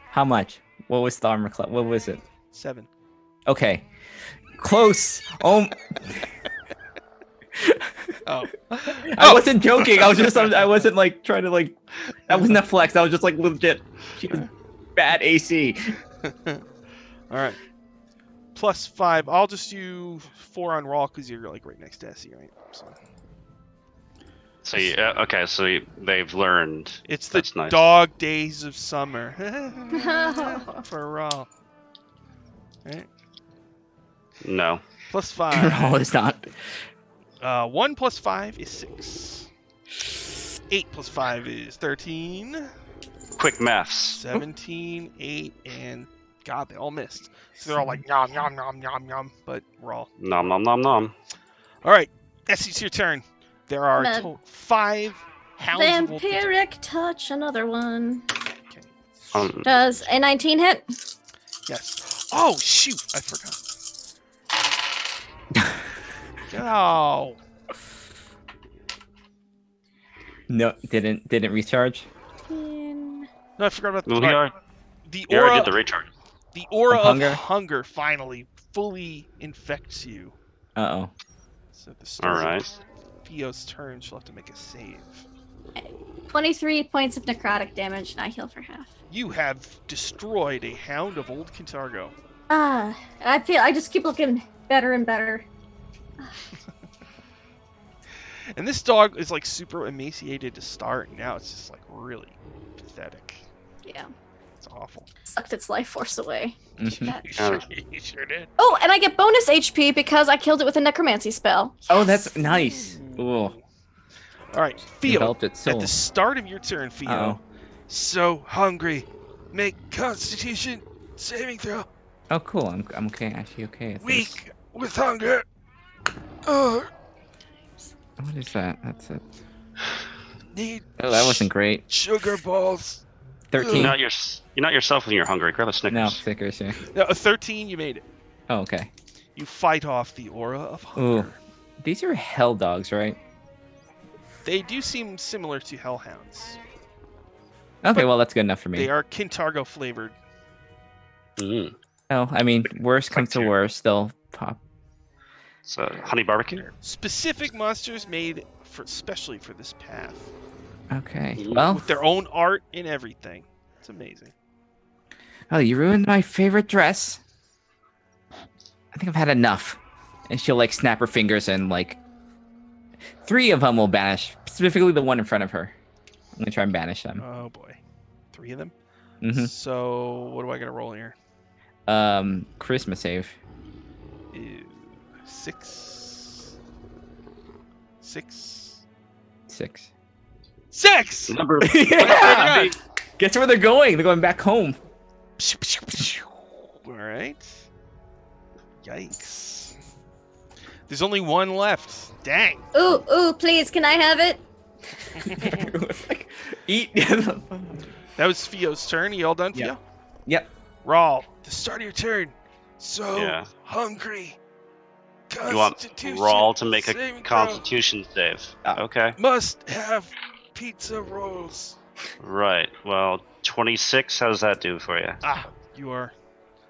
how much. What was the armor class? What was it? 7. Okay, close. Oh. Oh. I wasn't joking. I wasn't like trying to like. That wasn't a flex. I was just like legit. She was bad AC. All right. Plus 5. I'll just do 4 on Raw because you're like right next to Essie, right? So okay, so they've learned. It's the That's nice. dog days of summer for Raw. Right? No. Plus No, 5. it's not. 1 plus 5 is 6. 8 plus 5 is 13. Quick maths. 17, 8, and God, they all missed. So they're all like nom nom nom nom nom, but we're all Nom nom nom nom. all right. Essie, it's your turn. There are The 5 hounds of old Vampiric touch, another one. Okay. Does a 19 hit? Yes. Oh shoot! I forgot. Oh. No, didn't recharge. No, I forgot about the Well, he already aura. did the recharge. The aura Of of hunger? hunger finally fully infects you. Uh-oh. So at the start All right. of Theo's turn, she'll have to make a save. 23 points of necrotic damage, and I heal for half. You have destroyed a hound of old Kintargo. I just keep looking better and better. And this dog is like super emaciated to start, and now it's just like really pathetic. Yeah. It's awful. Sucked its life force away. Mhm. You sure did. Oh, and I get bonus HP because I killed it with a necromancy spell. Oh, that's nice. Ooh. All right, Theo. Developed its At soul. the start of your turn, Theo. Uh-oh. So hungry. Make Constitution saving throw. Oh, cool. I'm okay. Actually, okay. At this. Weak with hunger. Oh, What is that? That's it. need. Oh, that wasn't great. Sugar balls. 13. You're not yourself when you're hungry. Grab a Snickers. No, Snickers, yeah. No, a 13. You made it. Oh, okay. You fight off the aura of hunger. Ooh. These are hell dogs, right? They do seem similar to hellhounds. Okay, well, that's good enough for me. They are Kintargo flavored. Mm. Oh, I mean, worst comes to Like worst, they'll pop. So honey barbecue. Specific monsters made for especially for this path, Okay. Ooh. Well, with their own art and everything. It's amazing. oh, you ruined my favorite dress. I think I've had enough. And she'll like snap her fingers and like 3 of them will banish. Specifically the one in front of her. I'm gonna try and banish them. Oh boy, 3 of them. Mm-hmm. So what do I gotta roll here? Charisma save. Ew. 6. 6. 6. 6. Number. Yeah! Guess where they're going? They're going back home. All right. Yikes. There's only 1 left. Dang. Ooh, please, can I have it? Eat. That was Theo's turn. You all done, Theo? Yeah. Yep. Rawl, the start of your turn. So Yeah. hungry. You want Rawl to make a saving throw. Constitution save. Ah. Okay. Must have pizza rolls. Right. Well, 26. How does that do for you? You are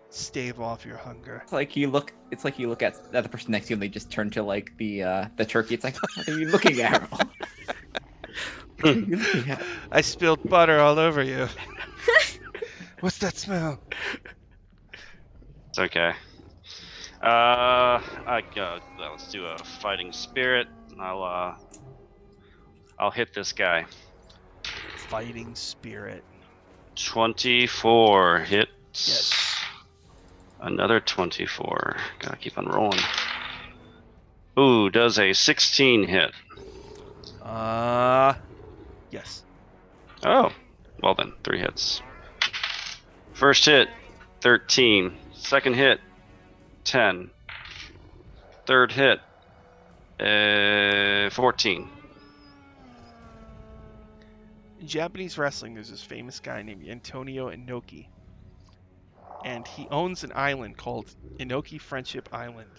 stave off your hunger. It's like you look at the person next to you and they just turn to like the turkey. It's like, what are you looking at? What are you looking at? I spilled butter all over you. What's that smell? It's okay. Let's do a fighting spirit. I'll hit this guy. Fighting spirit. 24 hits. Yes. Another 24. Gotta keep on rolling. Ooh, does a 16 hit? Yes. Oh, well then, 3 hits. First hit, 13. Second hit, 10. Third hit, 14. In Japanese wrestling, there's this famous guy named Antonio Inoki. And he owns an island called Inoki Friendship Island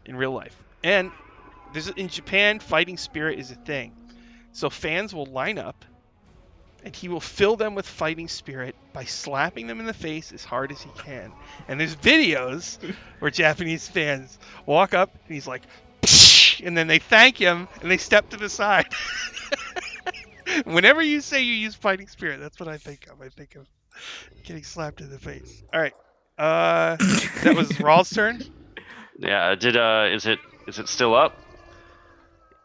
in real life. And in Japan, fighting spirit is a thing. So fans will line up, and he will fill them with fighting spirit by slapping them in the face as hard as he can. And there's videos where Japanese fans walk up, and he's like, psh, and then they thank him, and they step to the side. Whenever you say you use fighting spirit, that's what I think of. I think of getting slapped in the face. All right. That was Rawl's turn. Yeah, is it still up?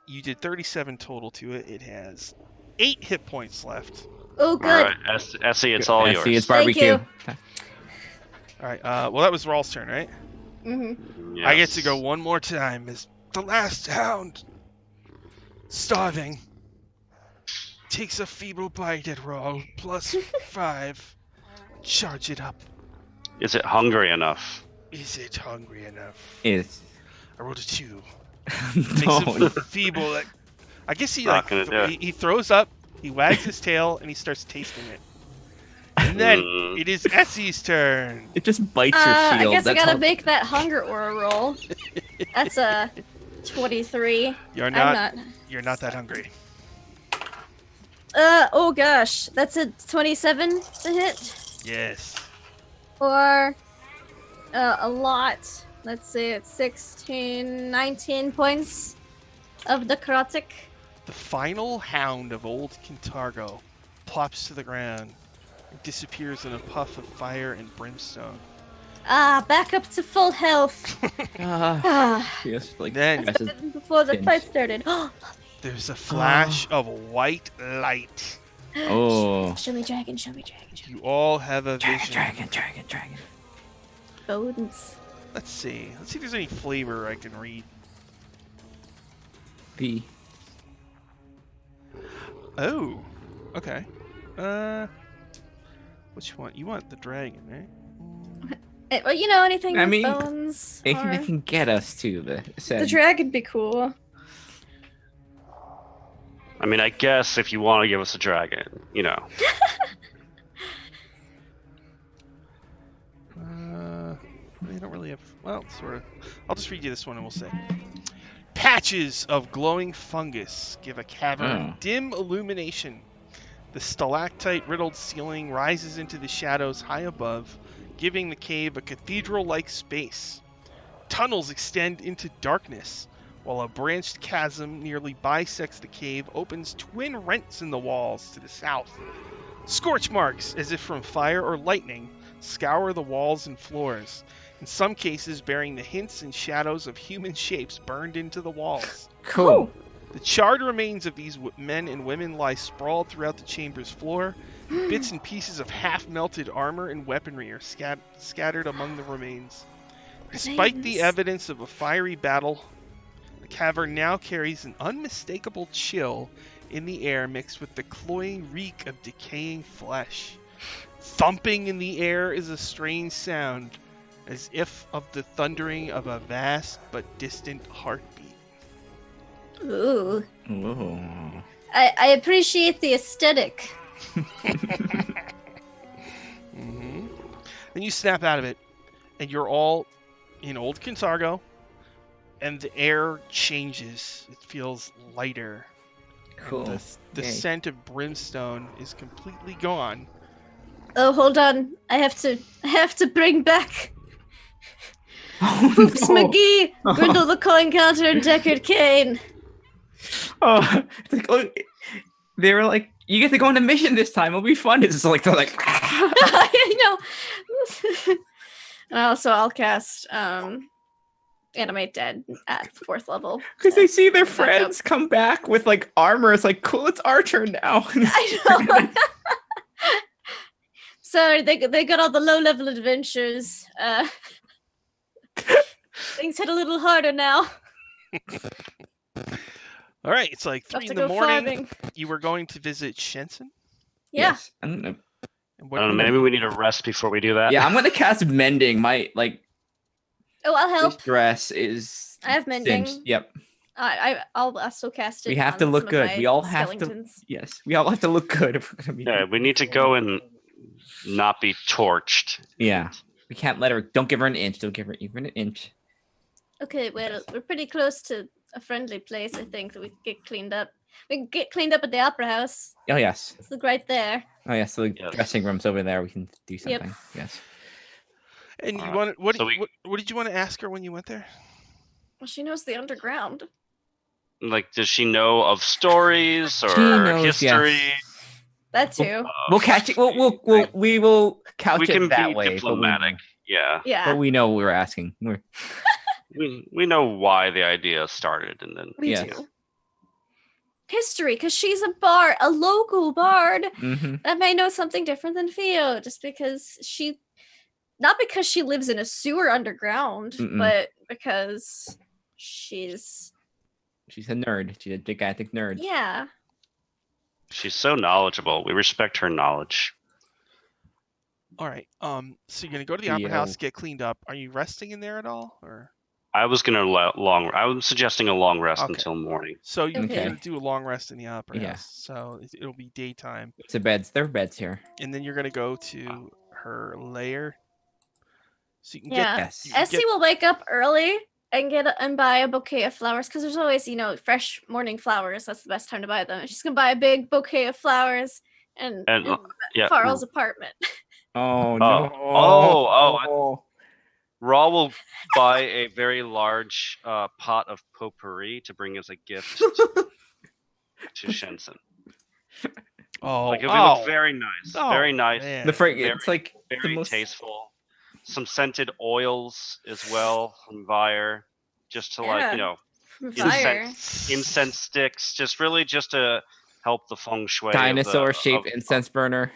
You did 37 total to it. It has 8 hit points left. Oh, good. Alright, Essie, it's all yours. See, it's Thank barbecue. you. All right. Well, that was Rawl's turn, right? Mm-hmm. Yes. I get to go one more time as the last hound. Starving. takes a feeble bite at roll, plus 5. Charge it up. Is it hungry enough? Is it hungry enough? Is I rolled a 2. no. Takes a feeble. I guess he Not gonna do it. he throws up. He wags his tail and he starts tasting it. And then it is Essie's turn. It just bites your I shield. guess I That's gotta all- make that hunger aura roll. That's a 23. You're I'm not. not. You're not that hungry. Oh gosh, that's a 27 to hit, Yes. or a lot. Let's see, it's 16, 19 points of necrotic. The final hound of old Kintargo plops to the ground and disappears in a puff of fire and brimstone. Back up to full health. Yes, like Then guys, Before the Pinch. fight started. Oh, there's a flash of white light. oh, show me dragon, show me dragon, show me You all have a vision. dragon. bones. Let's see. Let's see if there's any flavor I can read. B. Oh. Okay. Which one? You want the dragon, right? Well, you know, anything I with mean, bones. Anything or- that can get us to the The said. dragon'd be cool. I mean, I guess if you want to give us a dragon, you know. They don't really have. Well, sort of. I'll just read you this one and we'll see. Patches of glowing fungus give a cavern Oh. dim illumination. The stalactite-riddled ceiling rises into the shadows high above, giving the cave a cathedral-like space. Tunnels extend into darkness, while a branched chasm nearly bisects the cave, opens twin rents in the walls to the south. Scorch marks, as if from fire or lightning, scour the walls and floors, in some cases bearing the hints and shadows of human shapes burned into the walls. Cool. The charred remains of these men and women lie sprawled throughout the chamber's floor. Bits and pieces of half-melted armor and weaponry are scattered among the remains. Despite the Remains. evidence of a fiery battle, the cavern now carries an unmistakable chill in the air mixed with the cloying reek of decaying flesh. Thumping in the air is a strange sound, as if of the thundering of a vast but distant heartbeat. Ooh. Ooh. I appreciate the aesthetic. Mm-hmm. Then you snap out of it, and you're all in Old Kintargo, and the air changes. It feels lighter. Cool. And the Yay. scent of brimstone is completely gone. Oh, hold on. I have to bring back Oh, Hoops no. McGee, Grindle the Coin Counter, and Deckard Kane. Oh, it's like, oh, they were like, you get to go on a mission this time. It'll be fun. It's just like they're like, I know. And also, I'll cast Animate Dead at 4th level. because they see their Back up. friends come back with like armor. It's like, cool, it's our turn now. I know. So they got all the low level adventures. Things hit a little harder now. All right, it's like Have 3 to in the go morning. farming. You were going to visit Shenson? Yeah. Yes. I'm gonna, And I don't know, maybe we need a rest before we do that. yeah, I'm gonna cast mending. My like Oh, I'll this help. dress is I have mending. singed. Yep. I'll also cast it. We have on to look some of good. my We all have to- skeletons. Yes. We all have to look good if we're gonna be. Yeah, we need to go and not be torched. Yeah. We can't let her. Don't give her an inch. Don't give her even an inch. Okay, well, we're pretty close to a friendly place, I think, that we can get cleaned up. We can get cleaned up at the Opera House. Oh yes. It's like right there. Oh yes. So the Yes. dressing room's over there. We can do Yep. something. Yes. And you Alright, wanted, what, so what did you want to ask her when you went there? Well, she knows the underground. Like, does she know of stories or She knows, history? yes. That too. We'll catch it. We will couch We it can that be way. diplomatic. Yeah, Yeah, But we know what we're asking. we know why the idea started, and then we yes. do. History, because she's a bard, a local bard Mm-hmm. that may know something different than Theo, just because not because she lives in a sewer underground, Mm-mm. but because she's, She's a nerd. She's a gigantic nerd. yeah. She's so knowledgeable. We respect her knowledge. All right. So you're gonna go to the opera house, get cleaned up. Are you resting in there at all, or? I was suggesting a long rest until morning. So you're Okay. gonna do a long rest in the opera Yeah. house. So it'll be daytime, So beds. There are beds here. and then you're gonna go to her lair. So you can Yeah. Yes. Essie will wake up early and buy a bouquet of flowers because there's always, fresh morning flowers. That's the best time to buy them. She's gonna buy a big bouquet of flowers in yeah. Farrell's apartment. Oh no! Oh! Raw will buy a very large pot of potpourri to bring as a gift to Shensen. Oh, Like, it'll look very nice. Very nice. Man. It's like very the most tasteful. Some scented oils as well from Vire, just to incense sticks, just to help the feng shui. dinosaur-shaped incense burner.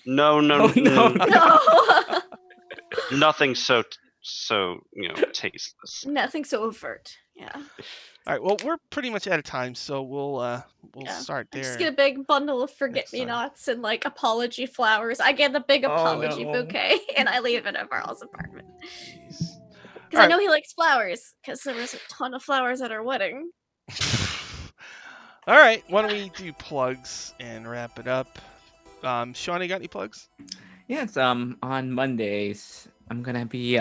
No. No. Nothing so tasteless. Nothing so overt. Yeah. All right. Well, we're pretty much out of time, so we'll start there. Just get a big bundle of forget-me-nots and apology flowers. I get the big apology bouquet and I leave it at Varl's apartment. Because I know he likes flowers. Because there was a ton of flowers at our wedding. All right. Why don't we do plugs and wrap it up? Sean, you got any plugs? Yes. On Mondays, I'm gonna be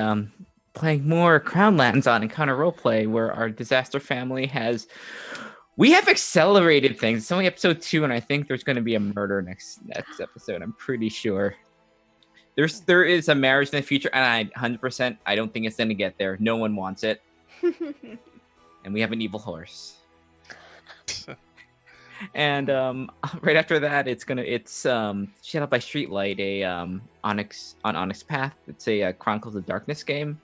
playing more Crown Lands on Encounter Roleplay, where our disaster family we have accelerated things. It's only episode 2, and I think there's going to be a murder next episode. I'm pretty sure. There is a marriage in the future, and 100%, I don't think it's going to get there. No one wants it, and we have an evil horse. And right after that, it's Shadow by Streetlight, a Onyx Path. It's a Chronicles of Darkness game,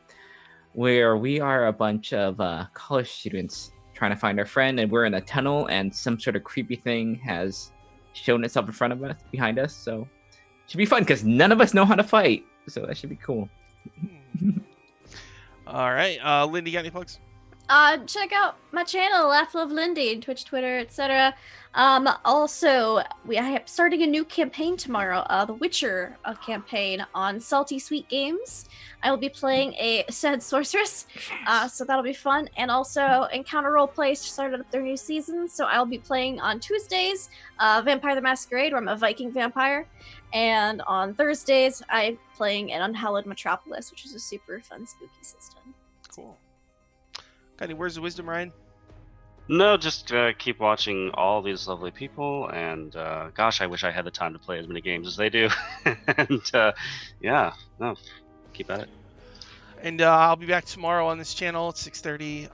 where we are a bunch of college students trying to find our friend, and we're in a tunnel, and some sort of creepy thing has shown itself in front of us, behind us. So it should be fun because none of us know how to fight. So that should be cool. All right, Lindy, got any plugs? Check out my channel, Laugh Love Lindy, Twitch, Twitter, etc. Also, I am starting a new campaign tomorrow, the Witcher campaign on Salty Sweet Games. I will be playing a sad sorceress, so that'll be fun. And also, Encounter Roleplay started up their new season, so I'll be playing on Tuesdays, Vampire the Masquerade, where I'm a Viking vampire. And on Thursdays, I'm playing an Unhallowed Metropolis, which is a super fun, spooky system. Cool. Got any words of wisdom, Ryan? No, just keep watching all these lovely people, and gosh, I wish I had the time to play as many games as they do. And keep at it. And I'll be back tomorrow on this channel at 6:30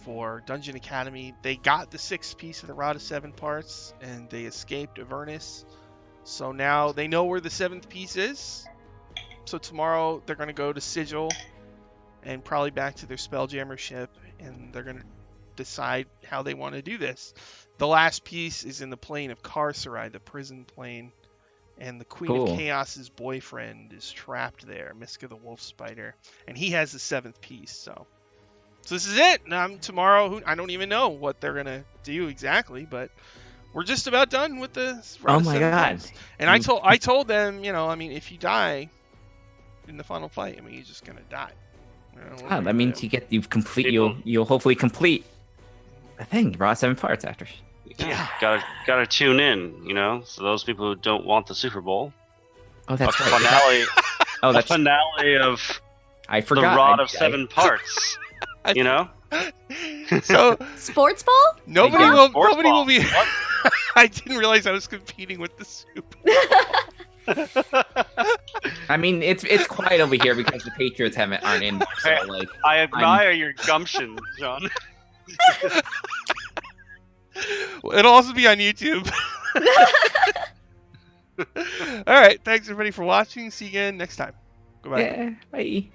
for Dungeon Academy. They got the 6th piece of the Rod of 7 Parts, and they escaped Avernus. So now they know where the 7th piece is. So tomorrow they're going to go to Sigil and probably back to their Spelljammer ship, and they're going to decide how they want to do this. The last piece is in the plane of Carcerai, the prison plane, and the Queen of Chaos's boyfriend is trapped there, Miska the Wolf Spider, and he has the 7th piece. So this is it. Tomorrow, I don't even know what they're going to do exactly, but we're just about done with the Oh my god. Parts. And I told them, if you die in the final fight, you're just going to die. That means you'll hopefully complete the thing. You brought 7 parts after. Yeah, gotta tune in, so those people who don't want the Super Bowl. Oh, that's right. Finale. That's the finale of I forgot. The Rod of 7 Parts. So sports ball? Nobody will be. I didn't realize I was competing with the Super Bowl. I mean, it's quiet over here because the Patriots aren't in. So, I admire your gumption, John. It'll also be on YouTube. All right, thanks everybody for watching. See you again next time. Goodbye. Yeah, bye.